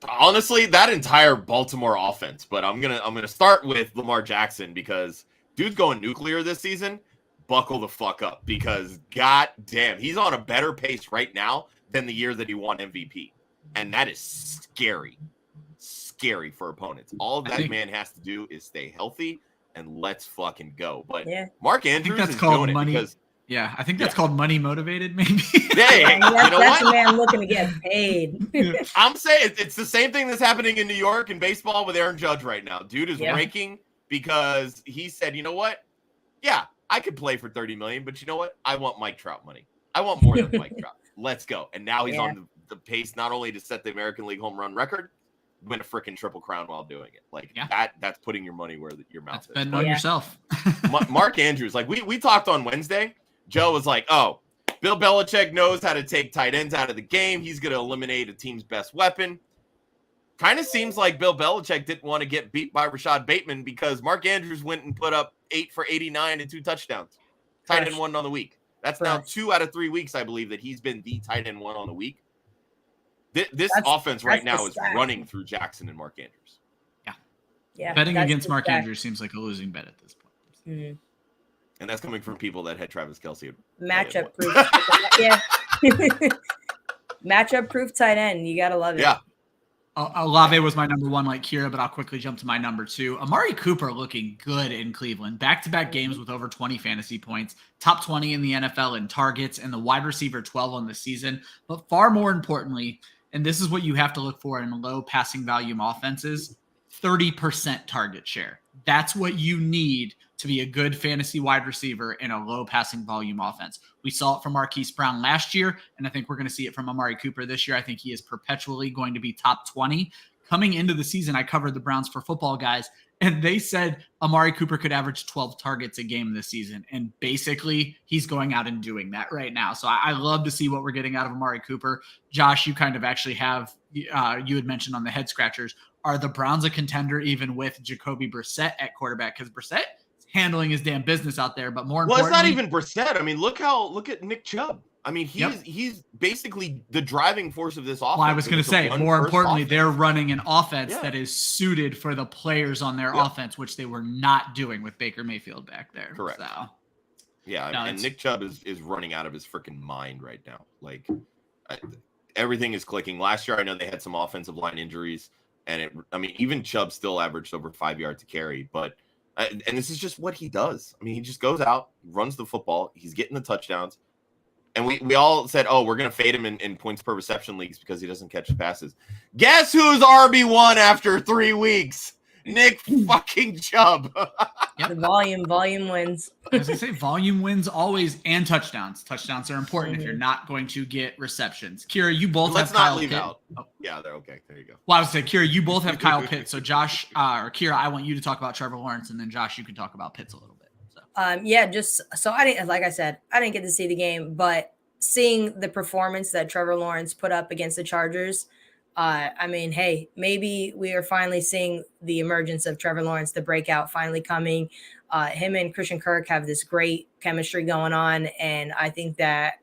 Honestly, that entire Baltimore offense, but I'm gonna start with Lamar Jackson because dude's going nuclear this season. Buckle the fuck up because god damn, he's on a better pace right now than the year that he won MVP. And that is scary for opponents. All that man has to do is stay healthy and let's fucking go. But Mark Andrews is doing it because I think that's called money motivated, maybe. That's a man looking to get paid. I'm saying it's the same thing that's happening in New York in baseball with Aaron Judge right now. Dude is breaking because he said, you know what? Yeah, I could play for $30 million, but you know what? I want Mike Trout money. I want more than Mike Trout. Let's go. And now he's on the pace not only to set the American League home run record, win a freaking Triple Crown while doing it. Like that's putting your money where your mouth is. Spend on yourself. Mark Andrews, like we talked on Wednesday. Joe was like, "Oh, Bill Belichick knows how to take tight ends out of the game. He's going to eliminate a team's best weapon." Kind of seems like Bill Belichick didn't want to get beat by Rashad Bateman because Mark Andrews went and put up 8 for 89 and 2 touchdowns. Tight end 1 on the week. That's now 2 out of 3 weeks, I believe, that he's been the tight end 1 on the week. This offense right now is running through Jackson and Mark Andrews. Yeah. Betting against Mark Andrews seems like a losing bet at this point. Mm-hmm. And that's coming from people that had Travis Kelce. Matchup proof. Matchup proof tight end. You got to love it. Yeah. Olave was my number 1 like Kyra, but I'll quickly jump to my number 2. Amari Cooper looking good in Cleveland. Back-to-back games with over 20 fantasy points. Top 20 in the NFL in targets and the wide receiver 12 on the season. But far more importantly, and this is what you have to look for in low passing volume offenses, 30% target share. That's what you need to be a good fantasy wide receiver in a low passing volume offense. We saw it from Marquise Brown last year, and I think we're going to see it from Amari Cooper this year. I think he is perpetually going to be top 20. Coming into the season, I covered the Browns for Football Guys, and they said Amari Cooper could average 12 targets a game this season. And basically, he's going out and doing that right now. So I love to see what we're getting out of Amari Cooper. Josh, you kind of actually have, you had mentioned on the head scratchers, are the Browns a contender even with Jacoby Brissett at quarterback? Because Brissett is handling his damn business out there. But more importantly, it's not even Brissett. I mean, look at Nick Chubb. I mean, he's basically the driving force of this offense. Well, I was going to say, more importantly, they're running an offense that is suited for the players on their offense, which they were not doing with Baker Mayfield back there. Correct. So, and Nick Chubb is running out of his freaking mind right now. Like, everything is clicking. Last year, I know they had some offensive line injuries, and even Chubb still averaged over 5 yards to carry. But and this is just what he does. I mean, he just goes out, runs the football, he's getting the touchdowns. And we all said, oh, we're going to fade him in points per reception leagues because he doesn't catch passes. Guess who's RB1 after 3 weeks? Nick fucking Chubb. The volume wins. As I say, volume wins always, and touchdowns. Touchdowns are important if you're not going to get receptions. Kyra, you both have Kyle Pitt. Out. Oh. Yeah, they're okay. There you go. Well, I was saying, Kyra, you both have Kyle Pitt. So Josh or Kyra, I want you to talk about Trevor Lawrence, and then Josh, you can talk about Pitts a little bit. Just so I didn't, like I said, I didn't get to see the game, but seeing the performance that Trevor Lawrence put up against the Chargers, I mean, hey, maybe we are finally seeing the emergence of Trevor Lawrence, the breakout finally coming. Him and Christian Kirk have this great chemistry going on, and I think that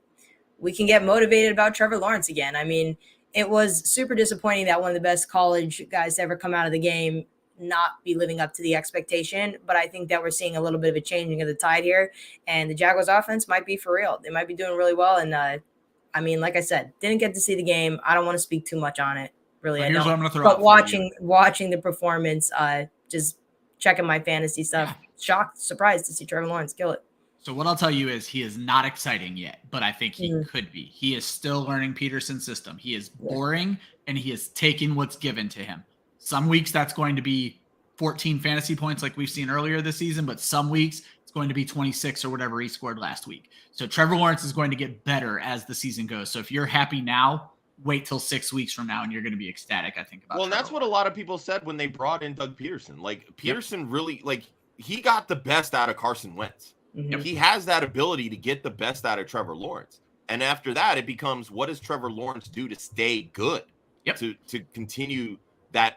we can get motivated about Trevor Lawrence again. I mean, it was super disappointing that one of the best college guys to ever come out of the game not be living up to the expectation, but I think that we're seeing a little bit of a changing of the tide here, and the Jaguars offense might be for real. They might be doing really well, and I mean, like I said, didn't get to see the game. I don't want to speak too much on it. Really, So I here's don't. what I'm gonna throw But out for watching the performance, just checking my fantasy stuff, shocked, surprised to see Trevor Lawrence kill it. So what I'll tell you is he is not exciting yet, but I think he could be. He is still learning Peterson's system. He is boring, and he is taking what's given to him. Some weeks that's going to be 14 fantasy points like we've seen earlier this season, but some weeks it's going to be 26 or whatever he scored last week. So Trevor Lawrence is going to get better as the season goes. So if you're happy now, wait till 6 weeks from now and you're going to be ecstatic, I think, about Well, Trevor that's what a lot of people said when they brought in Doug Peterson. Like, Peterson really, like, he got the best out of Carson Wentz. He has that ability to get the best out of Trevor Lawrence. And after that, it becomes, what does Trevor Lawrence do to stay good? To continue that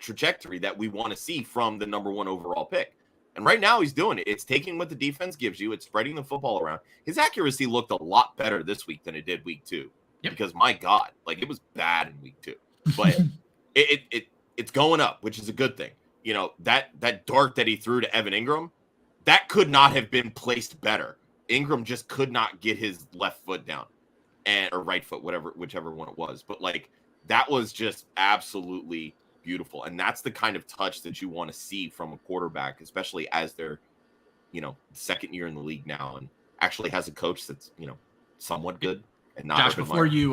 trajectory that we want to see from the number 1 overall pick. And right now he's doing it. It's taking what the defense gives you. It's spreading the football around. His accuracy looked a lot better this week than it did week 2. Because my God, like, it was bad in week 2. But it's going up, which is a good thing. You know, that dart that he threw to Evan Ingram, that could not have been placed better. Ingram just could not get his left foot down, or right foot, whichever one it was. But like, that was just absolutely beautiful. And that's the kind of touch that you want to see from a quarterback, especially as they're, second year in the league now and actually has a coach that's, somewhat good. And not Josh, before you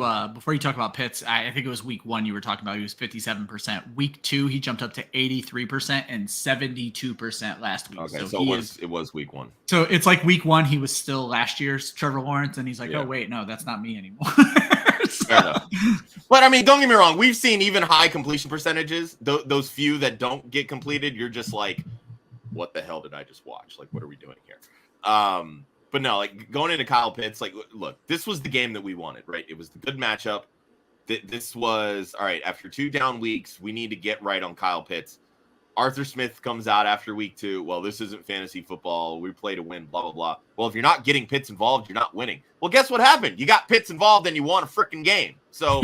talk about Pitts, I think it was week 1 you were talking about. He was 57%. Week 2 he jumped up to 83% and 72% last week. Okay, so it was week 1. So it's like week 1 he was still last year's Trevor Lawrence, and he's like, oh wait, no, that's not me anymore. Fair enough. But I mean, don't get me wrong. We've seen even high completion percentages. Those few that don't get completed, you're just like, what the hell did I just watch? Like, what are we doing here? But no, like, going into Kyle Pitts, like, look, this was the game that we wanted, right? It was the good matchup. This was, all right, after 2 down weeks, we need to get right on Kyle Pitts. Arthur Smith comes out after week 2. Well, this isn't fantasy football. We play to win, blah, blah, blah. Well, if you're not getting Pitts involved, you're not winning. Well, guess what happened? You got Pitts involved and you won a freaking game. So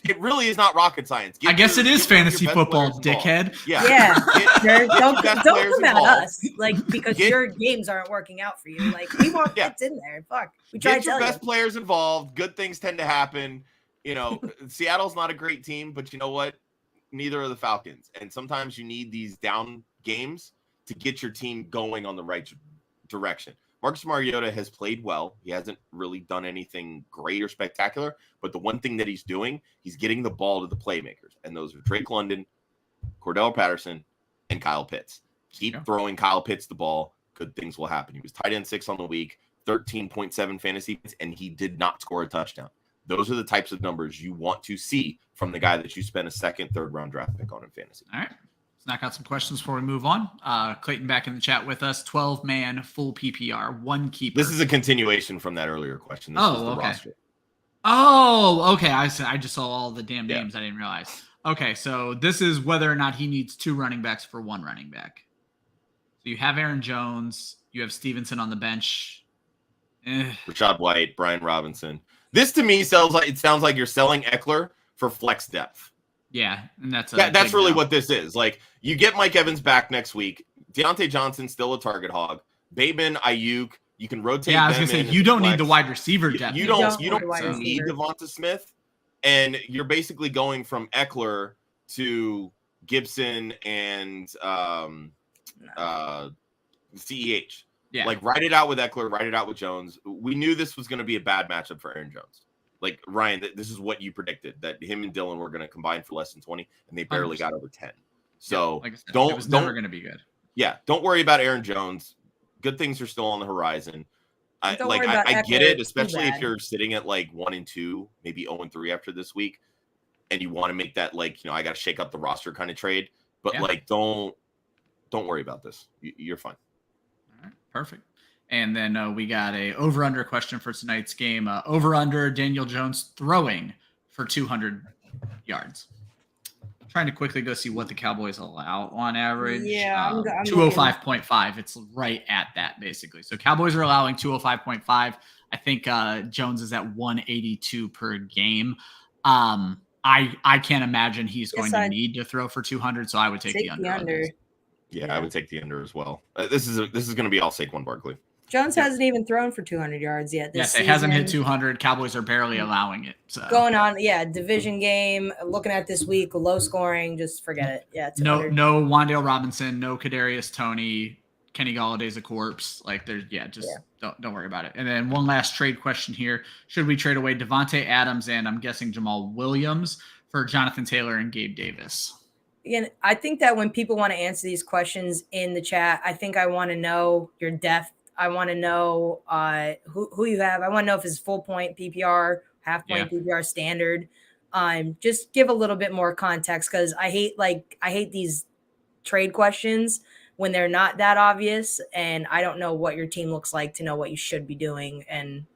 it really is not rocket science. I guess it is fantasy football, dickhead. Yeah. Don't come at us, like, because your games aren't working out for you. Like, we want Pitts in there. Fuck. We try to tell you. Get your best players involved. Good things tend to happen. Seattle's not a great team, but you know what? Neither are the Falcons. And sometimes you need these down games to get your team going on the right direction. Marcus Mariota has played well. He hasn't really done anything great or spectacular, but the one thing that he's doing, he's getting the ball to the playmakers. And those are Drake London, Cordell Patterson, and Kyle Pitts. Keep throwing Kyle Pitts the ball. Good things will happen. He was tight end 6 on the week, 13.7 fantasy points, and he did not score a touchdown. Those are the types of numbers you want to see from the guy that you spent a 2nd, 3rd round draft pick on in fantasy. All right. Let's knock out some questions before we move on. Clayton back in the chat with us. 12-man full PPR, 1 keeper. This is a continuation from that earlier question. This was the roster. Oh, okay. I just saw all the damn names. I didn't realize. Okay, so this is whether or not he needs 2 running backs for 1 running back. So you have Aaron Jones. You have Stevenson on the bench. Rashad White, Brian Robinson. This to me sounds like you're selling Eckler for flex depth. Yeah, and that's really what this is. Like, you get Mike Evans back next week. Deontay Johnson still a target hog. Bateman, Ayuk, you can rotate. Yeah, I was gonna say you don't need the wide receiver depth. You don't need Devonta Smith, and you're basically going from Eckler to Gibson and CEH. Yeah. Like, write it out with Eckler, write it out with Jones. We knew this was going to be a bad matchup for Aaron Jones. Like, Ryan, this is what you predicted, that him and Dylan were going to combine for less than 20, and they barely 100%. Got over 10. So like I said, it was never going to be good. Yeah, don't worry about Aaron Jones. Good things are still on the horizon. I get it, especially if you're sitting at like 1-2, maybe 0-3 after this week, and you want to make that, like, I got to shake up the roster kind of trade. But don't worry about this. You're fine. All right, perfect. And then we got a over-under question for tonight's game. Over-under Daniel Jones throwing for 200 yards. trying to quickly go see what the Cowboys allow on average. Yeah, I'm 205.5. It's right at that, basically. So Cowboys are allowing 205.5. I think Jones is at 182 per game. I can't imagine he's going to need to throw for 200, so I would take the under. On this. Yeah, I would take the under as well. This is going to be all Saquon Barkley. Jones hasn't even thrown for 200 yards yet this season. It hasn't hit 200. Cowboys are barely allowing it. So. Going on, division game. Looking at this week, low scoring. Just forget it. Yeah, no Wan'Dale Robinson, no Kadarius Toney, Kenny Galladay's a corpse. Like don't worry about it. And then one last trade question here: should we trade away Devontae Adams and I'm guessing Jamal Williams for Jonathan Taylor and Gabe Davis? Again, I think that when people want to answer these questions in the chat, I think I want to know your depth. I want to know who you have. I want to know if it's full point PPR, half point PPR, standard. Just give a little bit more context because I hate these trade questions when they're not that obvious, and I don't know what your team looks like to know what you should be doing, and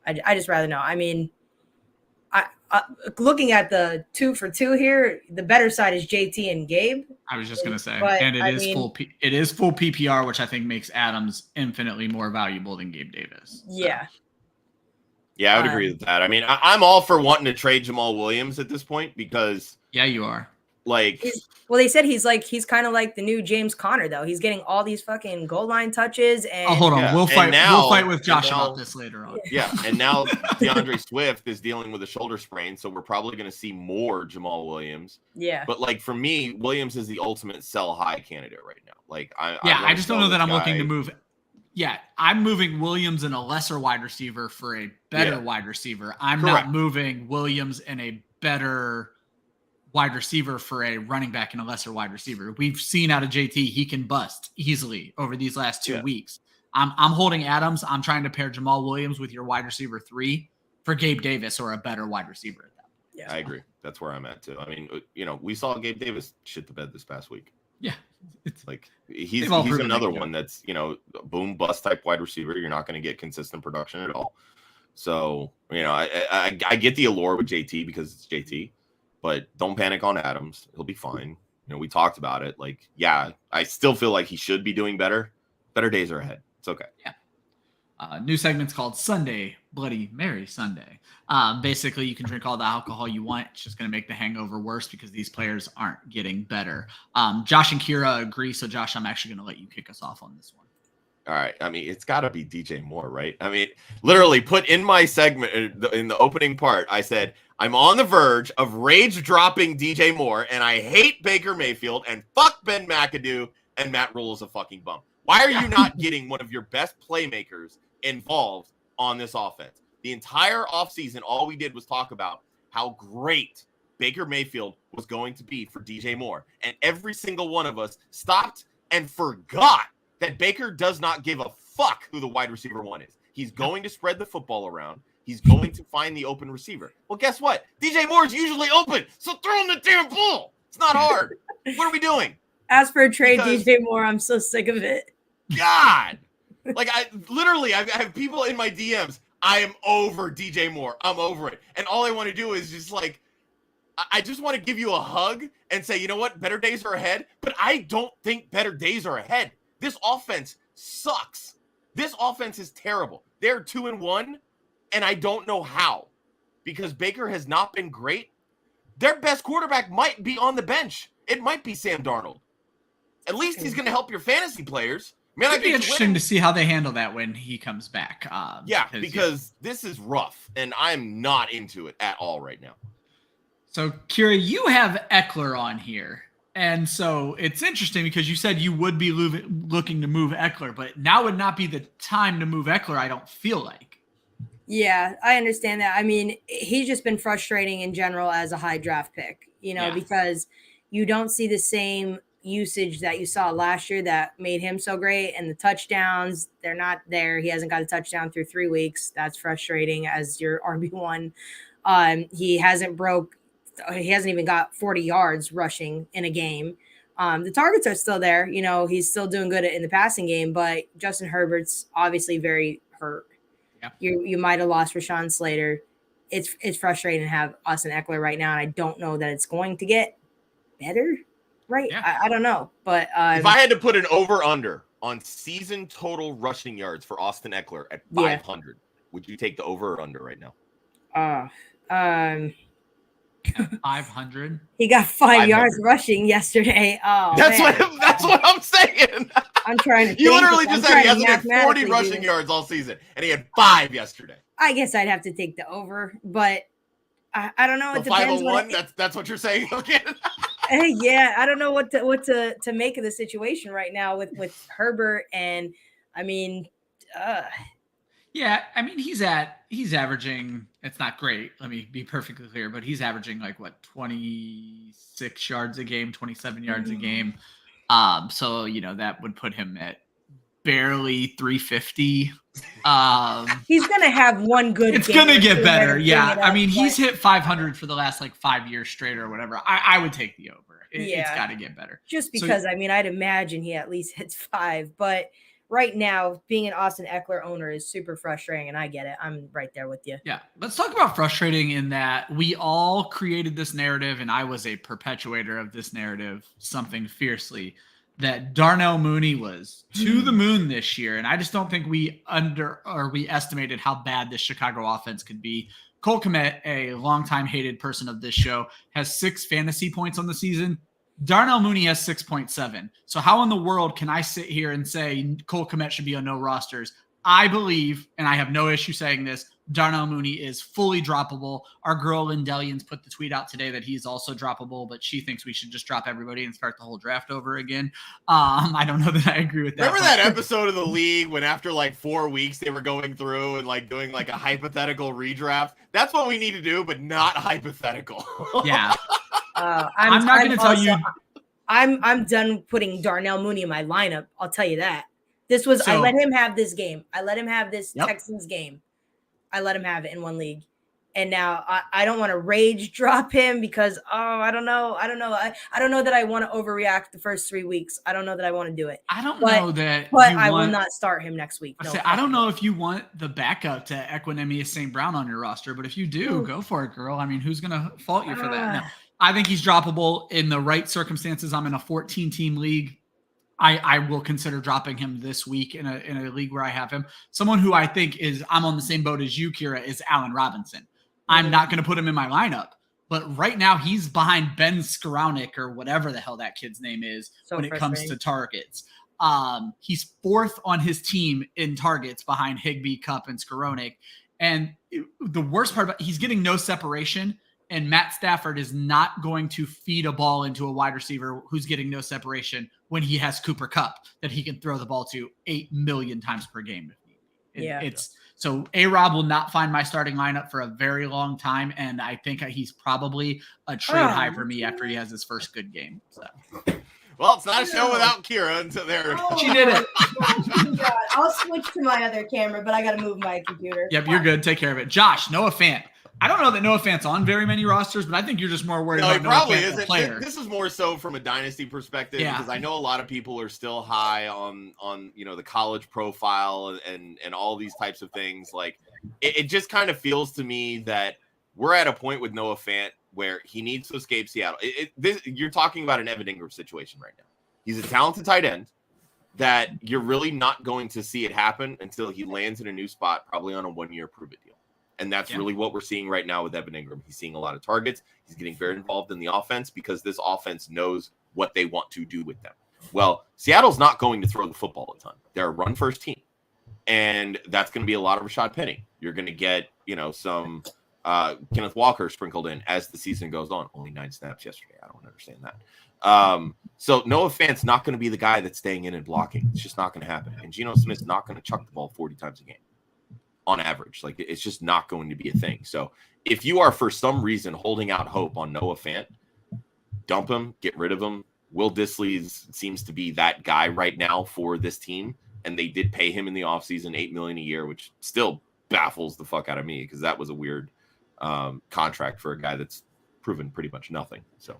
I just rather know. I mean, looking at the 2 for 2 here, the better side is JT and Gabe. I was just going to say, and it is full PPR, which I think makes Adams infinitely more valuable than Gabe Davis. So. Yeah. Yeah, I would agree with that. I mean, I'm all for wanting to trade Jamal Williams at this point because you are. Like, they said he's kind of like the new James Conner, though. He's getting all these fucking goal line touches. And hold on, we'll fight with Josh about this later on. Yeah, and now DeAndre Swift is dealing with a shoulder sprain, so we're probably going to see more Jamal Williams. Yeah, but like for me, Williams is the ultimate sell high candidate right now. Like, I just don't know that I'm looking to move. Yeah, I'm moving Williams and a lesser wide receiver for a better wide receiver. I'm not moving Williams and a better wide receiver for a running back and a lesser wide receiver. We've seen out of JT, he can bust easily over these last 2 weeks. I'm holding Adams. I'm trying to pair Jamal Williams with your wide receiver 3 for Gabe Davis or a better wide receiver at that. Yeah, I agree. That's where I'm at too. I mean, we saw Gabe Davis shit the bed this past week. Yeah. It's like he's another one that's, boom bust type wide receiver. You're not going to get consistent production at all. So, I get the allure with JT because it's JT. But don't panic on Adams. He'll be fine. We talked about it. Like, I still feel like he should be doing better. Better days are ahead. It's okay. Yeah. New segment's called Sunday, Bloody Mary Sunday. Basically, you can drink all the alcohol you want. It's just going to make the hangover worse because these players aren't getting better. Josh and Kyra agree. So, Josh, I'm actually going to let you kick us off on this one. All right. I mean, it's got to be DJ Moore, right? I mean, literally put in my segment in the opening part, I said, I'm on the verge of rage dropping DJ Moore, and I hate Baker Mayfield, and fuck Ben McAdoo, and Matt Rule is a fucking bum. Why are you not getting one of your best playmakers involved on this offense? The entire offseason, all we did was talk about how great Baker Mayfield was going to be for DJ Moore. And every single one of us stopped and forgot that Baker does not give a fuck who the wide receiver 1 is. He's going to spread the football around. He's going to find the open receiver. Well, guess what? DJ Moore is usually open, so throw him the damn ball. It's not hard. What are we doing? As for a trade, DJ Moore, I'm so sick of it. God. Like, I have people in my DMs. I am over DJ Moore. I'm over it. And all I want to do is just like, I just want to give you a hug and say, you know what? Better days are ahead. But I don't think better days are ahead. This offense sucks. This offense is terrible. They're 2-1. And I don't know how, because Baker has not been great. Their best quarterback might be on the bench. It might be Sam Darnold. At least he's going to help your fantasy players. Man, it'd be interesting to see how they handle that when he comes back. Because this is rough, and I'm not into it at all right now. So, Kyra, you have Eckler on here. And so it's interesting because you said you would be looking to move Eckler, but now would not be the time to move Eckler, I don't feel like. Yeah, I understand that. I mean, he's just been frustrating in general as a high draft pick, because you don't see the same usage that you saw last year that made him so great. And the touchdowns, they're not there. He hasn't got a touchdown through 3 weeks. That's frustrating as your RB1. He hasn't even got 40 yards rushing in a game. The targets are still there. He's still doing good in the passing game, but Justin Herbert's obviously very hurt. You might have lost Rashawn Slater. It's frustrating to have Austin Eckler right now, and I don't know that it's going to get better, right? Yeah. I don't know, but if I had to put an over/under on season total rushing yards for Austin Eckler at 500, would you take the over or under right now? 500. He got 5 yards rushing yesterday. Oh, that's what I'm saying. I'm trying to. You literally just said he hasn't had 40 rushing yards all season, and he had 5 yesterday. I guess I'd have to take the over, but I don't know. So it depends. 501. That's what you're saying. Okay. Yeah, I don't know what to make of the situation right now with Herbert, and I mean, yeah, I mean he's averaging. It's not great. Let me be perfectly clear, but he's averaging like what 26 yards a game, 27 yards a game. So that would put him at barely 350. He's gonna have one good. It's gonna get better. Yeah, I mean he's hit 500 for the last like 5 years straight or whatever. I would take the over. It's got to get better. Just because I'd imagine he at least hits 5, but. Right now, being an Austin Eckler owner is super frustrating, and I get it. I'm right there with you. Yeah. Let's talk about frustrating in that we all created this narrative, and I was a perpetuator of this narrative, something fiercely, that Darnell Mooney was to the moon this year, and I just don't think we estimated how bad this Chicago offense could be. Cole Kmet, a longtime hated person of this show, has 6 fantasy points on the season. Darnell Mooney has 6.7. So how in the world can I sit here and say Cole Kmet should be on no rosters? I believe, and I have no issue saying this, Darnell Mooney is fully droppable. Our girl Lindelians put the tweet out today that he's also droppable, but she thinks we should just drop everybody and start the whole draft over again. I don't know that I agree with that. Remember that episode of The League when after like 4 weeks they were going through and like doing like a hypothetical redraft? That's what we need to do, but not hypothetical. Yeah. I'm not going to tell you. I'm done putting Darnell Mooney in my lineup. I'll tell you that. I let him have this game. I let him have this Texans game. I let him have it in one league. And now I don't want to rage drop him because, I don't know. I don't know that I want to overreact the first 3 weeks. I don't know that I want to do it. I don't know that. But I will not start him next week. I don't know if you want the backup to Equinemius St. Brown on your roster, but if you do, go for it, girl. I mean, who's going to fault you for that? No. I think he's droppable in the right circumstances. I'm in a 14-team league. I will consider dropping him this week in a league where I have him. Someone who I think I'm on the same boat as you, Kyra, is Allen Robinson. I'm not going to put him in my lineup, but right now he's behind Ben Skoranek or whatever the hell that kid's name is when it comes to targets. He's 4th on his team in targets behind Higbee, Kupp, and Skoranek. And the worst part about he's getting no separation. And Matt Stafford is not going to feed a ball into a wide receiver who's getting no separation when he has Cooper Kupp that he can throw the ball to 8 million times per game. So A-Rob will not find my starting lineup for a very long time, and I think he's probably a trade high for me after he has his first good game. So. Well, it's not a show without Kyra until there. She did it. God. I'll switch to my other camera, but I got to move my computer. Yep, you're good. Take care of it. Josh, Noah Fant. I don't know that Noah Fant's on very many rosters, but I think you're just more worried about Noah Fant, the player. This is more so from a dynasty perspective because I know a lot of people are still high on the college profile and all these types of things. Like it just kind of feels to me that we're at a point with Noah Fant where he needs to escape Seattle. You're talking about an Evan Ingram situation right now. He's a talented tight end that you're really not going to see it happen until he lands in a new spot, probably on a 1-year prove-it deal. And that's really what we're seeing right now with Evan Ingram. He's seeing a lot of targets. He's getting very involved in the offense because this offense knows what they want to do with them. Well, Seattle's not going to throw the football a ton. They're a run-first team. And that's going to be a lot of Rashad Penny. You're going to get, some Kenneth Walker sprinkled in as the season goes on. Only 9 snaps yesterday. I don't understand that. So Noah Fant's not going to be the guy that's staying in and blocking. It's just not going to happen. And Geno Smith's not going to chuck the ball 40 times a game. On average, like it's just not going to be a thing. So if you are for some reason holding out hope on Noah Fant, dump him, get rid of him. Will Dissly seems to be that guy right now for this team. And they did pay him in the offseason $8 million a year, which still baffles the fuck out of me because that was a weird contract for a guy that's proven pretty much nothing. So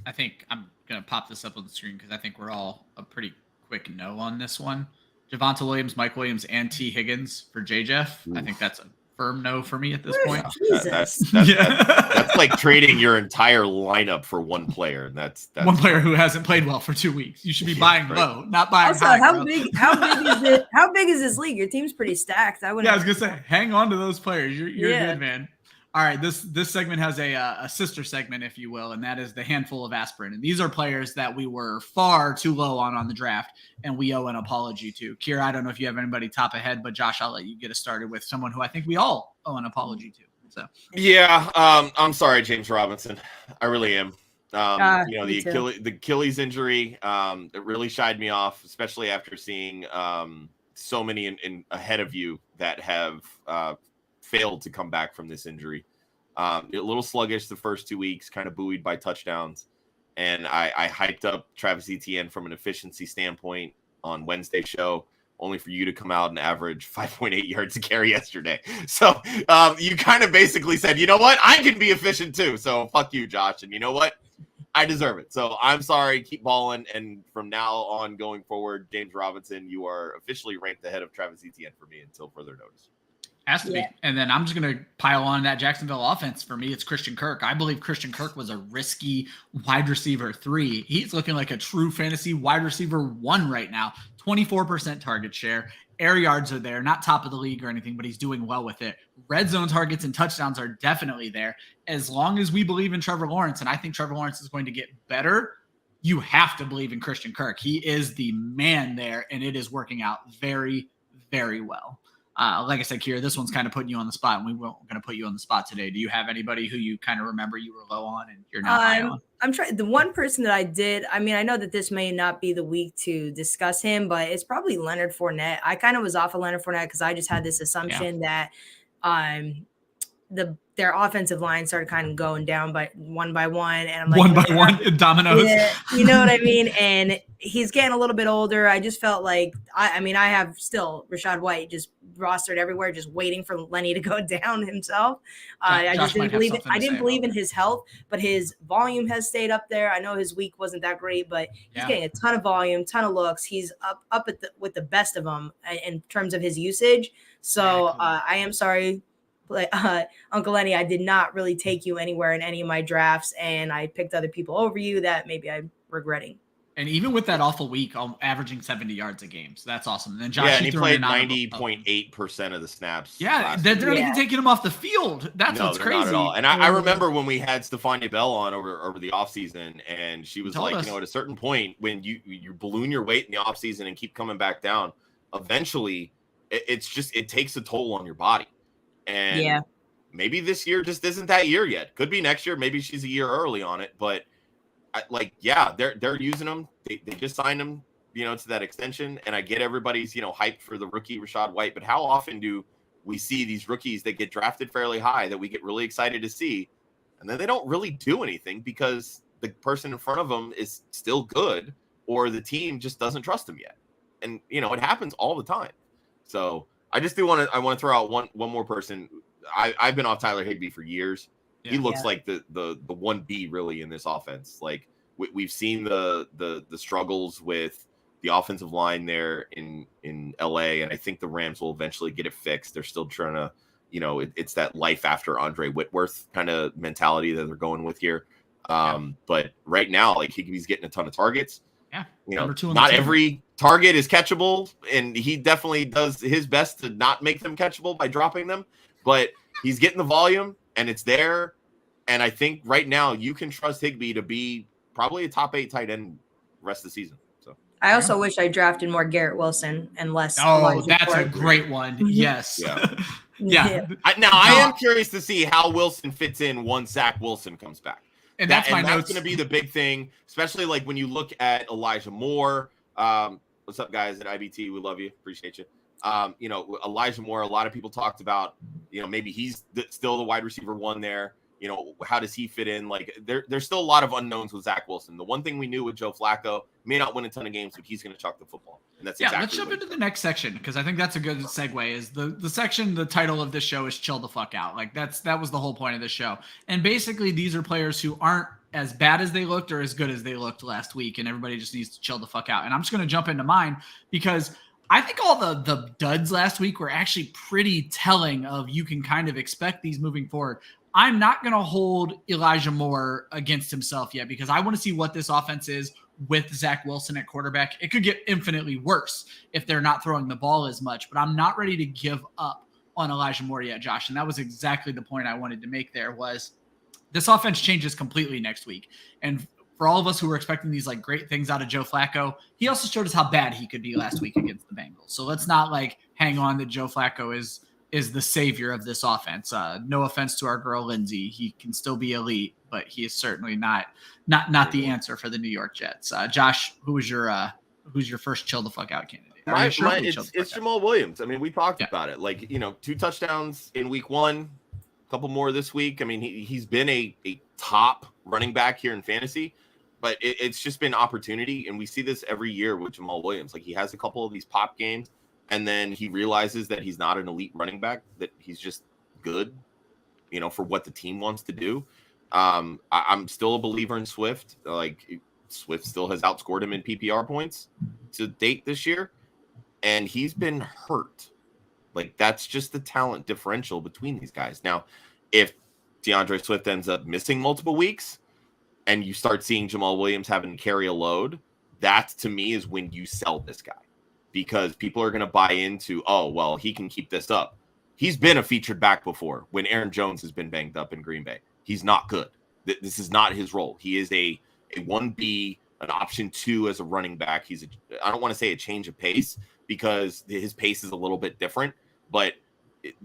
I think I'm going to pop this up on the screen because I think we're all a pretty quick no on this one. Javonte Williams, Mike Williams, and T. Higgins for J. Jeff. I think that's a firm no for me at this point. That's like trading your entire lineup for one player, and that's one player who hasn't played well for 2 weeks. You should be buying low, not buying also, high. How big is it? How big is this league? Your team's pretty stacked. I was gonna say, hang on to those players. You're good, man. All right, this segment has a sister segment, if you will, and that is the handful of aspirin. And these are players that we were far too low on the draft, and we owe an apology to. Kyra, I don't know if you have anybody top ahead, but Josh, I'll let you get us started with someone who I think we all owe an apology to. So yeah, I'm sorry, James Robinson. I really am. The Achilles injury, it really shied me off, especially after seeing so many in ahead of you that have failed to come back from this injury. A little sluggish the first 2 weeks, kind of buoyed by touchdowns. And I hyped up Travis Etienne from an efficiency standpoint on Wednesday's show, only for you to come out and average 5.8 yards a carry yesterday. So you kind of basically said, you know what? I can be efficient too. So fuck you, Josh. And you know what? I deserve it. So I'm sorry. Keep balling. And from now on going forward, James Robinson, you are officially ranked ahead of Travis Etienne for me until further notice. Has to be. And then I'm just going to pile on that Jacksonville offense. For me, it's Christian Kirk. I believe Christian Kirk was a risky wide receiver 3. He's looking like a true fantasy wide receiver 1 right now. 24% target share. Air yards are there. Not top of the league or anything, but he's doing well with it. Red zone targets and touchdowns are definitely there. As long as we believe in Trevor Lawrence, and I think Trevor Lawrence is going to get better, you have to believe in Christian Kirk. He is the man there, and it is working out very, very well. Like I said, Kyra, this one's kind of putting you on the spot, and we weren't going to put you on the spot today. Do you have anybody who you kind of remember you were low on and you're now high on? I'm trying. The one person that I did, I mean, I know that this may not be the week to discuss him, but it's probably Leonard Fournette. I kind of was off of Leonard Fournette because I just had this assumption that their offensive line started kind of going down by one, and I'm like, one by one, dominoes. Yeah, you know what I mean? And he's getting a little bit older. I just felt like, I have still Rachaad White just rostered everywhere, just waiting for Lenny to go down himself. I just didn't believe it. I didn't believe in his health, but his volume has stayed up there. I know his week wasn't that great, but he's getting a ton of volume, ton of looks. He's up with the best of them in terms of his usage. So I am sorry, Uncle Lenny, I did not really take you anywhere in any of my drafts, and I picked other people over you that maybe I'm regretting. And even with that awful week, I'm averaging 70 yards a game. So that's awesome. And then Josh, and he played 90.8% of the snaps. Yeah, they're not even taking him off the field. That's what's crazy. Not at all. And I remember when we had Stephania Bell on over the offseason, and she was like, at a certain point, when you balloon your weight in the offseason and keep coming back down, eventually it takes a toll on your body. And maybe this year just isn't that year yet. Could be next year. Maybe she's a year early on it, but they're using them. They just signed him, to that extension. And I get everybody's, hyped for the rookie Rachaad White, but how often do we see these rookies that get drafted fairly high that we get really excited to see, and then they don't really do anything because the person in front of them is still good, or the team just doesn't trust them yet. And it happens all the time. So I just want to throw out one more person. I've been off Tyler Higbee for years. Yeah, he looks like the 1B really in this offense. Like we've seen the struggles with the offensive line there in LA, and I think the Rams will eventually get it fixed. They're still trying to, it's that life after Andre Whitworth kind of mentality that they're going with here. But right now, like Higbee's getting a ton of targets. Yeah, not every target is catchable, and he definitely does his best to not make them catchable by dropping them. But he's getting the volume, and it's there. And I think right now you can trust Higbee to be probably a top 8 tight end rest of the season. So I also wish I drafted more Garrett Wilson and less. That's a great one. Yes. Yeah. I am curious to see how Wilson fits in once Zach Wilson comes back. And that's going to be the big thing, especially like when you look at Elijah Moore. What's up, guys at IBT? We love you. Appreciate you. Elijah Moore, a lot of people talked about, maybe he's still the wide receiver 1 there. How does he fit in? Like there's still a lot of unknowns with Zach Wilson. The one thing we knew with Joe Flacco, may not win a ton of games, but he's going to chuck the football. And that's exactly let's jump into the next section, because I think that's a good segue. Is the section, the title of this show is Chill the Fuck Out. Like that was the whole point of this show. And basically these are players who aren't as bad as they looked or as good as they looked last week, and everybody just needs to chill the fuck out. And I'm just going to jump into mine because I think all the duds last week were actually pretty telling of you can kind of expect these moving forward. I'm not going to hold Elijah Moore against himself yet because I want to see what this offense is with Zach Wilson at quarterback. It could get infinitely worse if they're not throwing the ball as much, but I'm not ready to give up on Elijah Moore yet, Josh. And that was exactly the point I wanted to make there was this offense changes completely next week. And for all of us who were expecting these like great things out of Joe Flacco, he also showed us how bad he could be last week against the Bengals. So let's not like hang on that Joe Flacco is the savior of this offense. No offense to our girl Lindsay, he can still be elite, but he is certainly not the answer for the New York Jets. Josh, who's your first chill the fuck out candidate? It's Jamal Williams. I mean, we talked about it. Like, 2 touchdowns in week 1, a couple more this week. I mean, he's been a top running back here in fantasy, but it's just been opportunity. And we see this every year with Jamal Williams. Like, he has a couple of these pop games, and then he realizes that he's not an elite running back, that he's just good, for what the team wants to do. I'm still a believer in Swift. Like, Swift still has outscored him in PPR points to date this year, and he's been hurt. Like, that's just the talent differential between these guys. Now, if DeAndre Swift ends up missing multiple weeks and you start seeing Jamal Williams having to carry a load, that to me is when you sell this guy, because people are going to buy into, oh, well, he can keep this up. He's been a featured back before when Aaron Jones has been banged up in Green Bay. He's not good. This is not his role. He is a 1B, an option 2 as a running back. I don't want to say a change of pace because his pace is a little bit different, but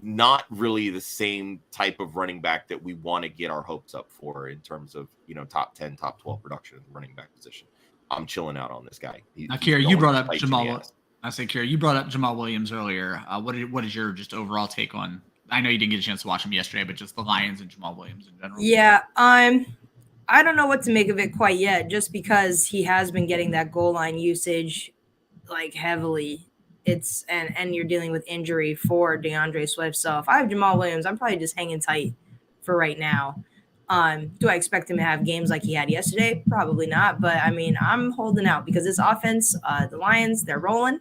not really the same type of running back that we want to get our hopes up for in terms of, top 10, top 12 production in the running back position. I'm chilling out on this guy. Now, Kyra, you brought up Jamal. Kyra, you brought up Jamal Williams earlier. What is your just overall take on? I know you didn't get a chance to watch him yesterday, but just the Lions and Jamal Williams in general. Yeah, I don't know what to make of it quite yet, just because he has been getting that goal line usage like heavily. And you're dealing with injury for DeAndre Swift. So if I have Jamal Williams, I'm probably just hanging tight for right now. Do I expect him to have games like he had yesterday? Probably not. But I mean, I'm holding out because this offense, the Lions, they're rolling.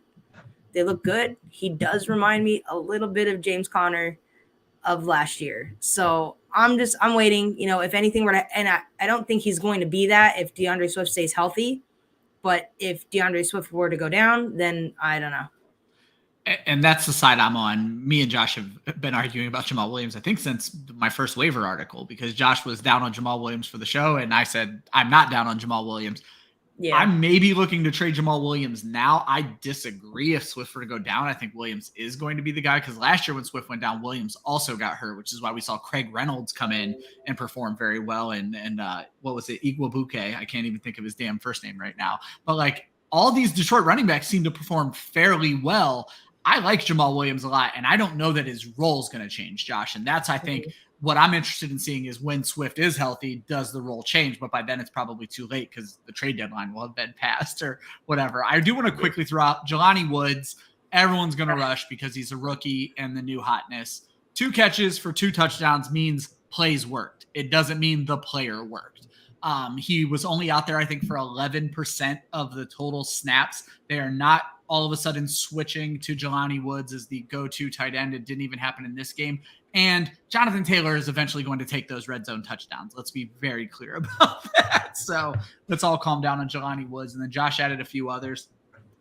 They look good. He does remind me a little bit of James Conner of last year. So I'm waiting, if anything were to, and I don't think he's going to be that if DeAndre Swift stays healthy. But if DeAndre Swift were to go down, then I don't know. And that's the side I'm on. Me and Josh have been arguing about Jamal Williams, I think, since my first waiver article, because Josh was down on Jamal Williams for the show, and I said, I'm not down on Jamal Williams. Yeah. I'm maybe looking to trade Jamal Williams now. I disagree if Swift were to go down. I think Williams is going to be the guy, because last year when Swift went down, Williams also got hurt, which is why we saw Craig Reynolds come in and perform very well. And what was it? Igwabuke. I can't even think of his damn first name right now. But like all these Detroit running backs seem to perform fairly well. I like Jamal Williams a lot, and I don't know that his role is going to change, Josh. And that's, I think, what I'm interested in seeing is when Swift is healthy, does the role change? But by then it's probably too late because the trade deadline will have been passed or whatever. I do want to quickly throw out Jelani Woods. Everyone's going to rush because he's a rookie and the new hotness. 2 catches for 2 touchdowns means plays worked. It doesn't mean the player worked. He was only out there, I think, for 11% of the total snaps. They are not all of a sudden switching to Jelani Woods as the go-to tight end. It didn't even happen in this game. And Jonathan Taylor is eventually going to take those red zone touchdowns. Let's be very clear about that. So let's all calm down on Jelani Woods. And then Josh added a few others.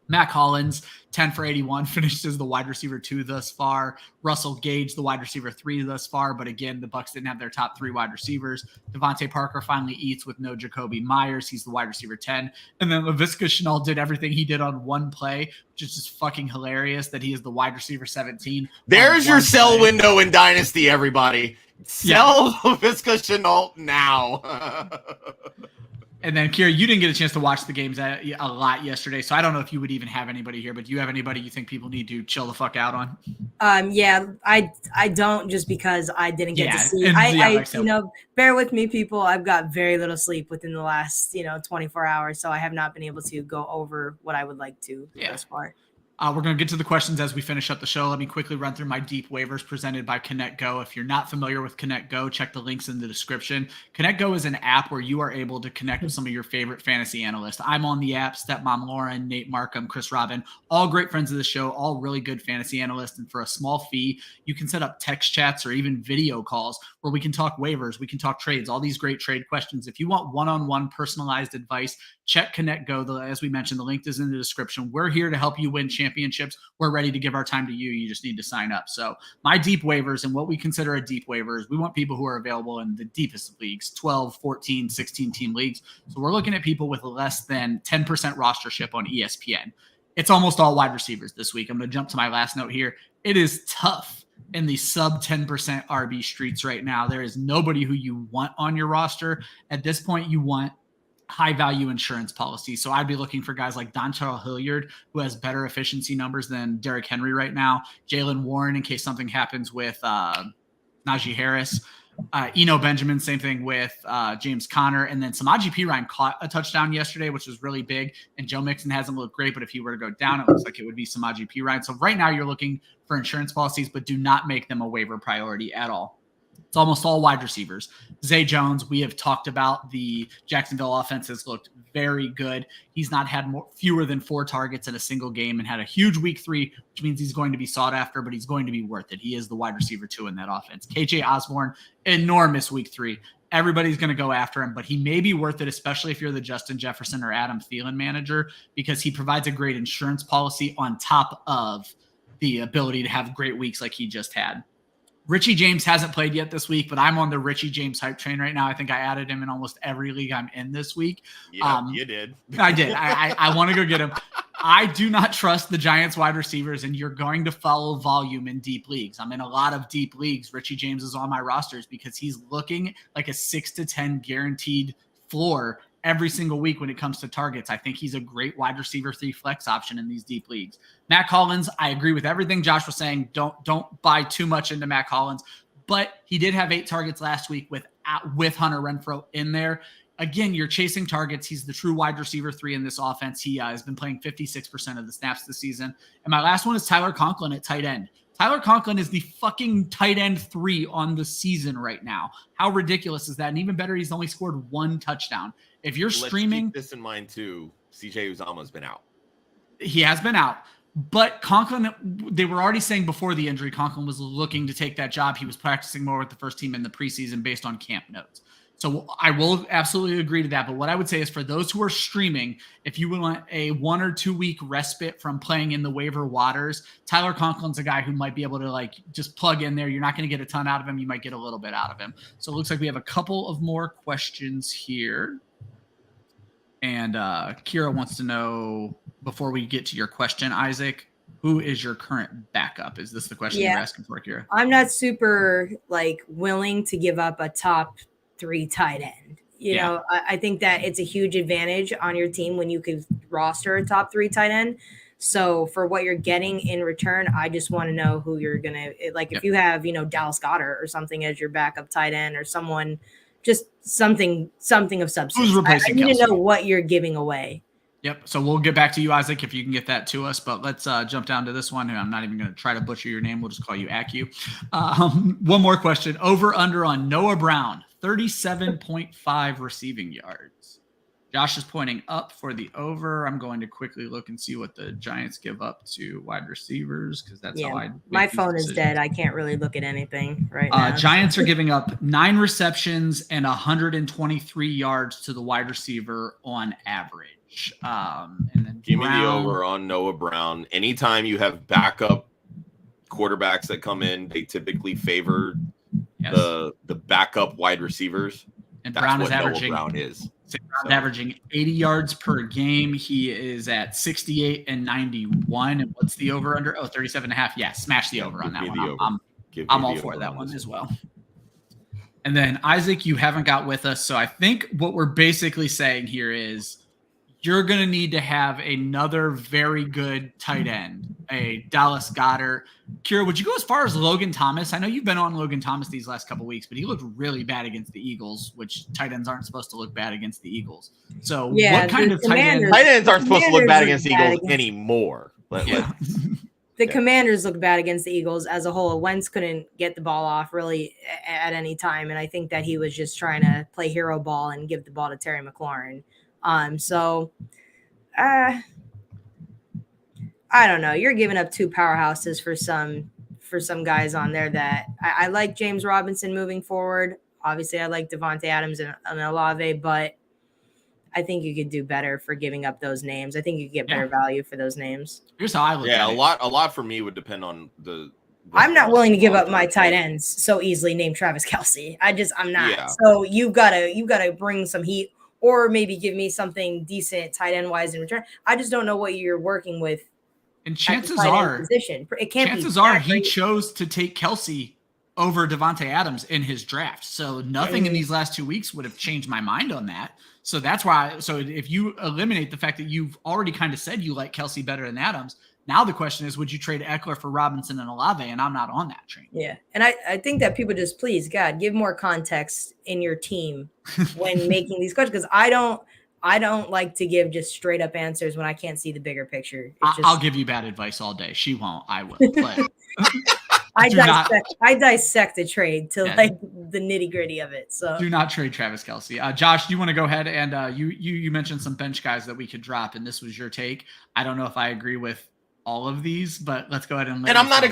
Matt Collins, 10 for 81, finished as the wide receiver 2 thus far. Russell Gage, the wide receiver 3 thus far. But again, the Bucs didn't have their top 3 wide receivers. Devontae Parker finally eats with no Jacoby Myers. He's the wide receiver 10. And then Laviska Shenault did everything he did on one play, which is just fucking hilarious that he is the wide receiver 17. There's your sell window in Dynasty, everybody. Sell Laviska Shenault now. And then, Kyra, you didn't get a chance to watch the games a lot yesterday, so I don't know if you would even have anybody here, but do you have anybody you think people need to chill the fuck out on? Yeah, I don't, just because I didn't get to see. Bear with me, people. I've got very little sleep within the last, 24 hours, so I have not been able to go over what I would like to thus far. We're going to get to the questions as we finish up the show. Let me quickly run through my deep waivers presented by Connect Go. If you're not familiar with Connect Go, check the links in the description. Connect Go is an app where you are able to connect with some of your favorite fantasy analysts. I'm on the app, Stepmom Lauren, Nate Markham, Chris Robin, all great friends of the show, all really good fantasy analysts. And for a small fee, you can set up text chats or even video calls where we can talk waivers, we can talk trades, all these great trade questions. If you want one-on-one personalized advice, check Connect Go. As we mentioned, the link is in the description. We're here to help you win championships. We're ready to give our time to you. You just need to sign up. So my deep waivers and what we consider a deep waiver is we want people who are available in the deepest of leagues, 12, 14, 16 team leagues. So we're looking at people with less than 10% rostership on ESPN. It's almost all wide receivers this week. I'm going to jump to my last note here. It is tough in the sub 10% RB streets right now. There is nobody who you want on your roster. At this point, you want high value insurance policy. So I'd be looking for guys like Dontrell Hilliard, who has better efficiency numbers than Derrick Henry right now. Jalen Warren, in case something happens with Najee Harris. Eno Benjamin, same thing with James Conner. And then Samaje Perine caught a touchdown yesterday, which was really big. And Joe Mixon hasn't looked great, but if he were to go down, it looks like it would be Samaje Perine. So right now you're looking for insurance policies, but do not make them a waiver priority at all. It's almost all wide receivers. Zay Jones, we have talked about the Jacksonville offense has looked very good. He's not had fewer than 4 targets in a single game and had a huge week 3, which means he's going to be sought after, but he's going to be worth it. He is the wide receiver 2 in that offense. KJ Osborne, enormous week 3. Everybody's going to go after him, but he may be worth it, especially if you're the Justin Jefferson or Adam Thielen manager, because he provides a great insurance policy on top of the ability to have great weeks like he just had. Richie James hasn't played yet this week, but I'm on the Richie James hype train right now. I think I added him in almost every league I'm in this week. Yeah, you did. I did. I want to go get him. I do not trust the Giants wide receivers, and you're going to follow volume in deep leagues. I'm in a lot of deep leagues. Richie James is on my rosters because he's looking like a 6 to 10 guaranteed floor every single week when it comes to targets. I think he's a great wide receiver 3 flex option in these deep leagues. Matt Collins, I agree with everything Josh was saying. Don't buy too much into Matt Collins, but he did have 8 targets last week with Hunter Renfrow in there. Again, you're chasing targets. He's the true wide receiver 3 in this offense. He has been playing 56% of the snaps this season. And my last one is Tyler Conklin at tight end. Tyler Conklin is the fucking tight end 3 on the season right now. How ridiculous is that? And even better, he's only scored 1 touchdown. If you're streaming, keep this in mind too. CJ Uzama's been out. He has been out. But Conklin, they were already saying before the injury, Conklin was looking to take that job. He was practicing more with the first team in the preseason based on camp notes. So I will absolutely agree to that. But what I would say is for those who are streaming, if you want a 1 or 2 week respite from playing in the waiver waters, Tyler Conklin's a guy who might be able to just plug in there. You're not going to get a ton out of him. You might get a little bit out of him. So it looks like we have a couple of more questions here. And Kyra wants to know, before we get to your question, Isaac, who is your current backup? Is this the question you're asking for, Kyra? I'm not super willing to give up a top 3 tight end. You know, I think that it's a huge advantage on your team when you could roster a top 3 tight end. So for what you're getting in return, I just want to know who you're going to if you have, Dallas Goedert or something as your backup tight end or someone, just something of substance. Who's replacing I need Kelsey? to know what you're giving away. Yep. So we'll get back to you, Isaac, if you can get that to us. But let's jump down to this one. I'm not even going to try to butcher your name. We'll just call you Acu. One more question. Over under on Noah Brown, 37.5 receiving yards. Josh is pointing up for the over. I'm going to quickly look and see what the Giants give up to wide receivers because that's how I. My phone is dead. I can't really look at anything right now. Giants are giving up 9 receptions and 123 yards to the wide receiver on average. And then give me the over on Noah Brown. Anytime you have backup quarterbacks that come in, they typically favor the backup wide receivers. And that's Brown what is averaging. Noah Brown is. Averaging 80 yards per game. He is at 68 and 91. And what's the over under? 37.5. Yeah, smash the over on that one. I'm all for that one as well. And then Isaac, you haven't got with us. So I think what we're basically saying here is you're going to need to have another very good tight end, a Dallas Goedert. Kyra, would you go as far as Logan Thomas? I know you've been on Logan Thomas these last couple of weeks, but he looked really bad against the Eagles, which tight ends aren't supposed to look bad against the Eagles. So what kind of tight end? Tight ends aren't supposed to look bad against the Eagles anymore. The Commanders look bad against the Eagles as a whole. Wentz couldn't get the ball off really at any time, and I think that he was just trying to play hero ball and give the ball to Terry McLaurin. I don't know. You're giving up two powerhouses for some guys on there that I like. James Robinson moving forward. Obviously, I like Devontae Adams and Olave, but I think you could do better for giving up those names. I think you could get better value for those names. Here's how I look at it. A lot for me would depend on the I'm not willing to give up my tight ends so easily named Travis Kelce. I'm not. Yeah. So you gotta bring some heat or maybe give me something decent tight end wise in return. I just don't know what you're working with. And chances are he chose to take Kelce over Devontae Adams in his draft. So nothing in these last 2 weeks would have changed my mind on that. So that's why. So if you eliminate the fact that you've already kind of said you like Kelce better than Adams, now the question is, would you trade Eckler for Robinson and Olave? And I'm not on that train. Yeah. And I think that people just, please, God, give more context in your team when making these questions. Because I don't like to give just straight up answers when I can't see the bigger picture. I'll give you bad advice all day. She won't. I will. But I dissect the trade to like the nitty gritty of it. So do not trade Travis Kelce. Josh, do you want to go ahead and you mentioned some bench guys that we could drop, and this was your take. I don't know if I agree with all of these, but let's go ahead and. And I'm not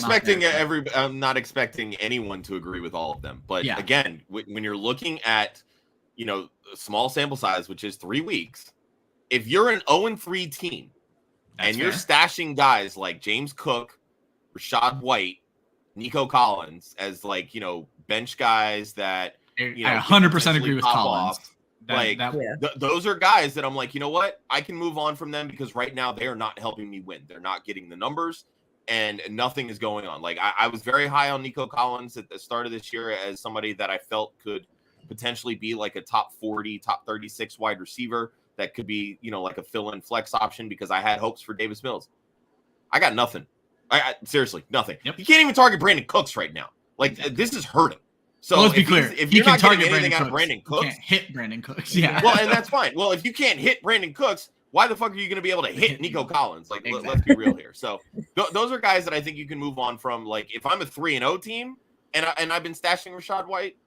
expecting anyone to agree with all of them. But again, when you're looking at a small sample size, which is 3 weeks, if you're an 0-3 team and you're stashing guys like James Cook, Rachaad White, Nico Collins as bench guys that I 100% agree with Collins. Those are guys that I'm like, you know what? I can move on from them because right now they are not helping me win. They're not getting the numbers and nothing is going on. Like I was very high on Nico Collins at the start of this year as somebody that I felt could potentially be like a top 40, top 36 wide receiver that could be, like a fill-in flex option because I had hopes for Davis Mills. I got nothing. I seriously, nothing. Yep. You can't even target Brandon Cooks right now. This is hurting. So let's be clear. If you're not getting anything out of Brandon Cooks, you can't hit Brandon Cooks. Yeah. Well, and that's fine. Well, if you can't hit Brandon Cooks, why the fuck are you going to be able to hit Nico Collins? Let's be real here. So those are guys that I think you can move on from. Like if I'm a 3-0 team and I've been stashing Rachaad White,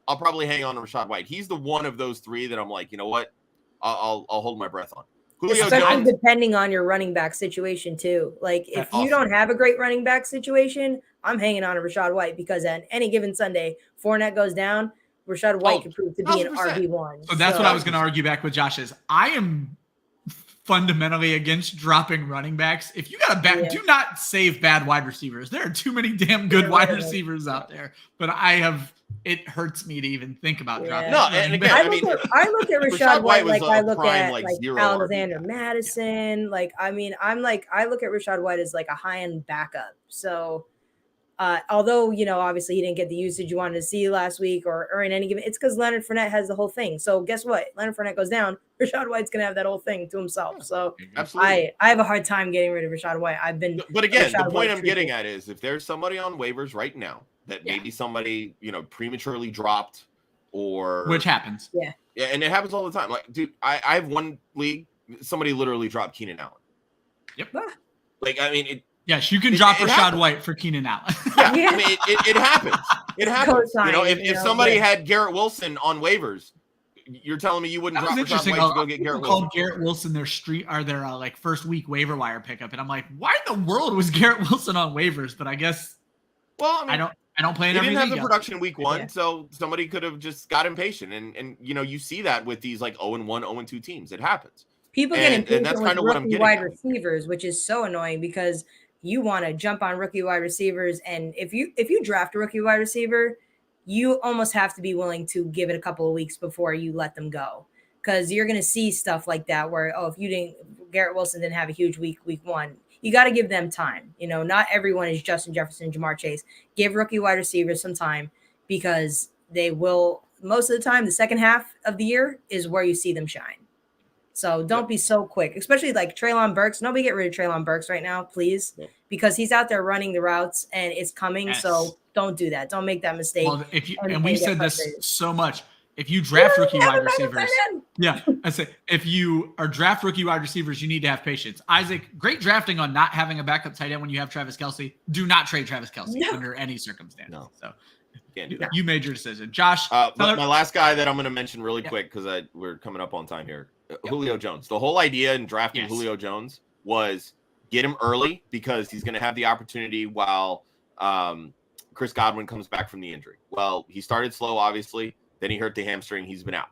I'll probably hang on to Rachaad White. He's the one of those three that I'm like, you know what? I'll hold my breath on. Julio Jones, depending on your running back situation too. Like if you don't have a great running back situation, I'm hanging on to Rachaad White because on any given Sunday, Fournette goes down, Rachaad White can prove to be an RB1. So that's what I was going to argue back with Josh is I am fundamentally against dropping running backs. If you got a bad, do not save bad wide receivers. There are too many damn good wide receivers out there. But it hurts me to even think about dropping. No, and again, I look at Rachaad White like I look at Alexander Madison. I look at Rachaad White as like a high-end backup. So although, obviously he didn't get the usage you wanted to see last week or in any given, it's because Leonard Fournette has the whole thing. So guess what? Leonard Fournette goes down, Rachaad White's going to have that whole thing to himself. So absolutely. I have a hard time getting rid of Rachaad White. But again, the point I'm getting at is if there's somebody on waivers right now that maybe somebody, prematurely dropped or. Which happens. Yeah. Yeah. And it happens all the time. Like, dude, I have one league, somebody literally dropped Keenan Allen. Yep. Yes, you can drop Rachaad White for Keenan Allen. It happens. It happens. If somebody had Garrett Wilson on waivers, you're telling me you wouldn't drop Rachaad White to go get Garrett Wilson? Called Garrett Wilson their first week waiver wire pickup, and I'm like, why in the world was Garrett Wilson on waivers? But I guess, I don't play in every league. He didn't have the production in week one, so somebody could have just got impatient, and you see that with these 0-1, 0-2 teams. It happens. People get impatient with rookie wide receivers, which is so annoying because you want to jump on rookie wide receivers. And if you draft a rookie wide receiver, you almost have to be willing to give it a couple of weeks before you let them go. Because you're going to see stuff like that where, Garrett Wilson didn't have a huge week one. You got to give them time. Not everyone is Justin Jefferson, Jamar Chase. Give rookie wide receivers some time because they will, most of the time, the second half of the year is where you see them shine. So don't be so quick, especially like Treylon Burks. Nobody get rid of Treylon Burks right now, please, because he's out there running the routes and it's coming. Yes. So don't do that. Don't make that mistake. Well, we've said this so much. if you draft rookie wide receivers, I say if you are draft rookie wide receivers, you need to have patience. Isaac, great drafting on not having a backup tight end when you have Travis Kelce. Do not trade Travis Kelce under any circumstance. No. So you made your decision. Josh. But my last guy that I'm going to mention really quick because we're coming up on time here. Julio Jones. The whole idea in drafting Julio Jones was get him early because he's going to have the opportunity while Chris Godwin comes back from the injury. Well, he started slow, obviously. Then he hurt the hamstring. He's been out.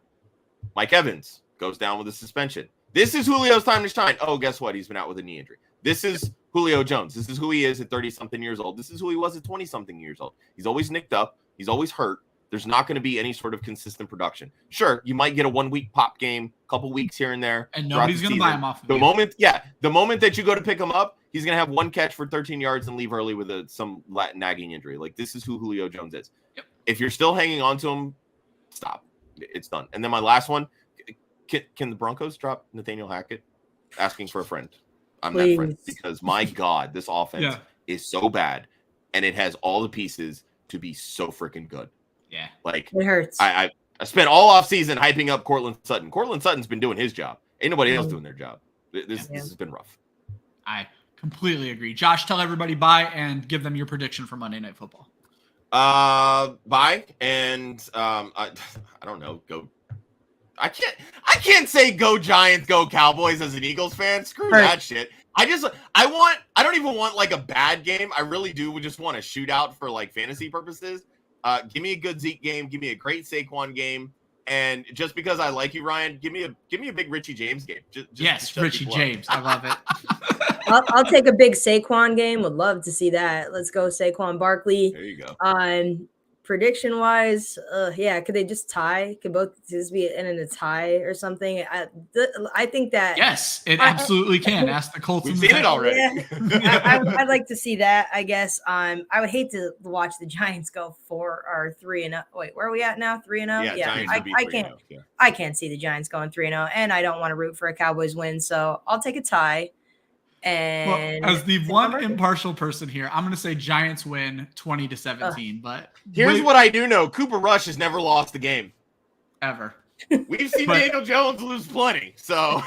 Mike Evans goes down with a suspension. This is Julio's time to shine. Oh, guess what? He's been out with a knee injury. This is Julio Jones. This is who he is at 30-something years old. This is who he was at 20-something years old. He's always nicked up. He's always hurt. There's not going to be any sort of consistent production. Sure, you might get a 1-week pop game, a couple weeks here and there. And nobody's going to buy him off. The moment that you go to pick him up, he's going to have one catch for 13 yards and leave early with some nagging injury. Like, this is who Julio Jones is. Yep. If you're still hanging on to him, stop. It's done. And then my last one, can the Broncos drop Nathaniel Hackett? Asking for a friend. I'm that friend because, my God, this offense is so bad, and it has all the pieces to be so freaking good. Yeah. Like, it hurts. I spent all offseason hyping up Cortland Sutton. Cortland Sutton's been doing his job. Ain't nobody else doing their job. This has been rough. I completely agree. Josh, tell everybody bye and give them your prediction for Monday Night Football. Bye. And I don't know. Go. I can't say go Giants, go Cowboys as an Eagles fan. Screw that shit. I don't even want like a bad game. I really do just want a shootout for like fantasy purposes. Give me a good Zeke game. Give me a great Saquon game. And just because I like you, Ryan, give me a big Richie James game. Just Richie James. I love it. I'll take a big Saquon game. Would love to see that. Let's go Saquon Barkley. There you go. Prediction wise, could they just tie? Could both just be in a tie or something? I think that it absolutely can. Ask the Colts. We've seen it already. Yeah. I'd like to see that. I guess. I would hate to watch the Giants go 4 or 3-0. Wait, where are we at now? 3-0. Yeah, I can't. I can't see the Giants going 3-0, and I don't want to root for a Cowboys win. So I'll take a tie. And as the one impartial person here, I'm going to say Giants win 20-17. But here's what I do know: Cooper Rush has never lost a game ever. We've seen Daniel Jones lose plenty. So,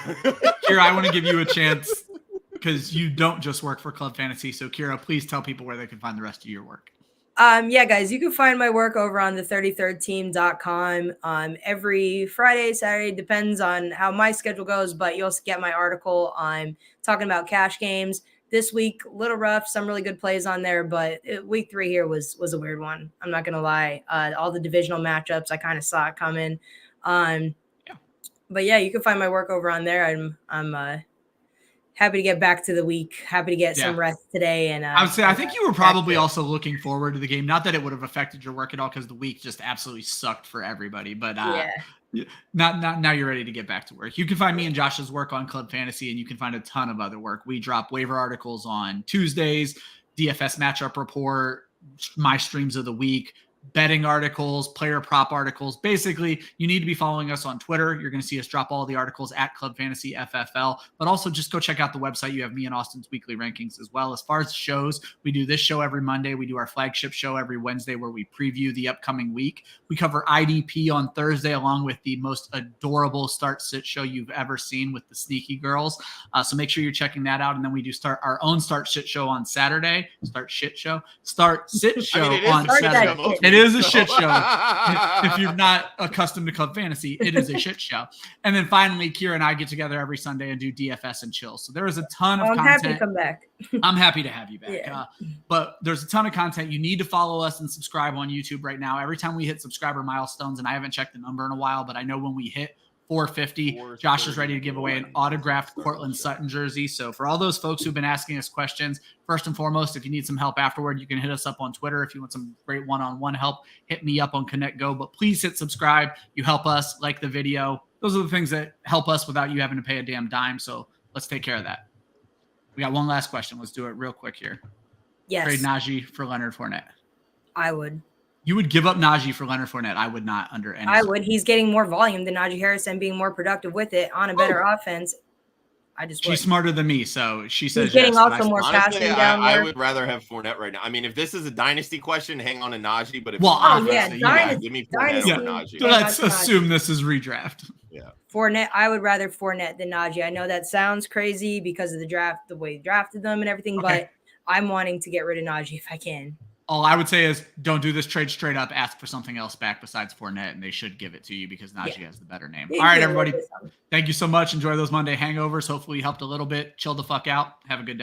Kyra, I want to give you a chance because you don't just work for Club Fantasy. So, Kyra, please tell people where they can find the rest of your work. Guys, you can find my work over on the 33rdteam.com. Every Friday, Saturday, depends on how my schedule goes, but you'll get my article on talking about cash games. This week, a little rough, some really good plays on there, but week 3 here was a weird one. I'm not going to lie. All the divisional matchups, I kind of saw it coming. But yeah, you can find my work over on there. I'm happy to get back to the week. Happy to get some rest today. And I would say, I think you were probably also looking forward to the game. Not that it would have affected your work at all because the week just absolutely sucked for everybody. But now you're ready to get back to work. You can find me and Josh's work on Club Fantasy, and you can find a ton of other work. We drop waiver articles on Tuesdays, DFS matchup report, my streams of the week, betting articles, player prop articles. Basically, you need to be following us on Twitter. You're going to see us drop all the articles at Club Fantasy FFL, but also just go check out the website. You have me and Austin's weekly rankings as well. As far as shows, we do this show every Monday. We do our flagship show every Wednesday where we preview the upcoming week. We cover IDP on Thursday along with the most adorable start sit show you've ever seen with the sneaky girls. So make sure you're checking that out. And then we do start our own start sit show on Saturday. Start sit show on Saturday. It is a shit show. If you're not accustomed to Club Fantasy, it is a shit show. And then finally, Kyra and I get together every Sunday and do DFS and chill. So there is a ton of content. I'm happy to come back. I'm happy to have you back. But there's a ton of content. You need to follow us and subscribe on YouTube right now. Every time we hit subscriber milestones, and I haven't checked the number in a while, but I know when we hit 450, Josh is ready to give away an autographed Cortland Sutton jersey. So for all those folks who've been asking us questions, first and foremost, if you need some help afterward, you can hit us up on Twitter. If you want some great one-on-one help, hit me up on Connect Go. But please hit subscribe. You help us, like the video. Those are the things that help us without you having to pay a damn dime. So let's take care of that. We got one last question. Let's do it real quick here. Yes. Trade Najee for Leonard Fournette. I would. You would give up Najee for Leonard Fournette. I would not under any. I would. He's getting more volume than Najee Harris and being more productive with it on a better offense. I just she's smarter than me, so she says He's getting yes. also more Honestly, passing down I there. would rather have Fournette right now. I mean, if this is a dynasty question, hang on to Najee. But if Dynasty, give me Fournette dynasty. over Najee. Let's assume this is redraft. Yeah. Fournette, I would rather Fournette than Najee. I know that sounds crazy because of the draft, the way you drafted them and everything, but I'm wanting to get rid of Najee if I can. All I would say is don't do this trade straight up. Ask for something else back besides Fournette, and they should give it to you because Najee has the better name. All right, everybody. Thank you so much. Enjoy those Monday hangovers. Hopefully you helped a little bit. Chill the fuck out. Have a good day.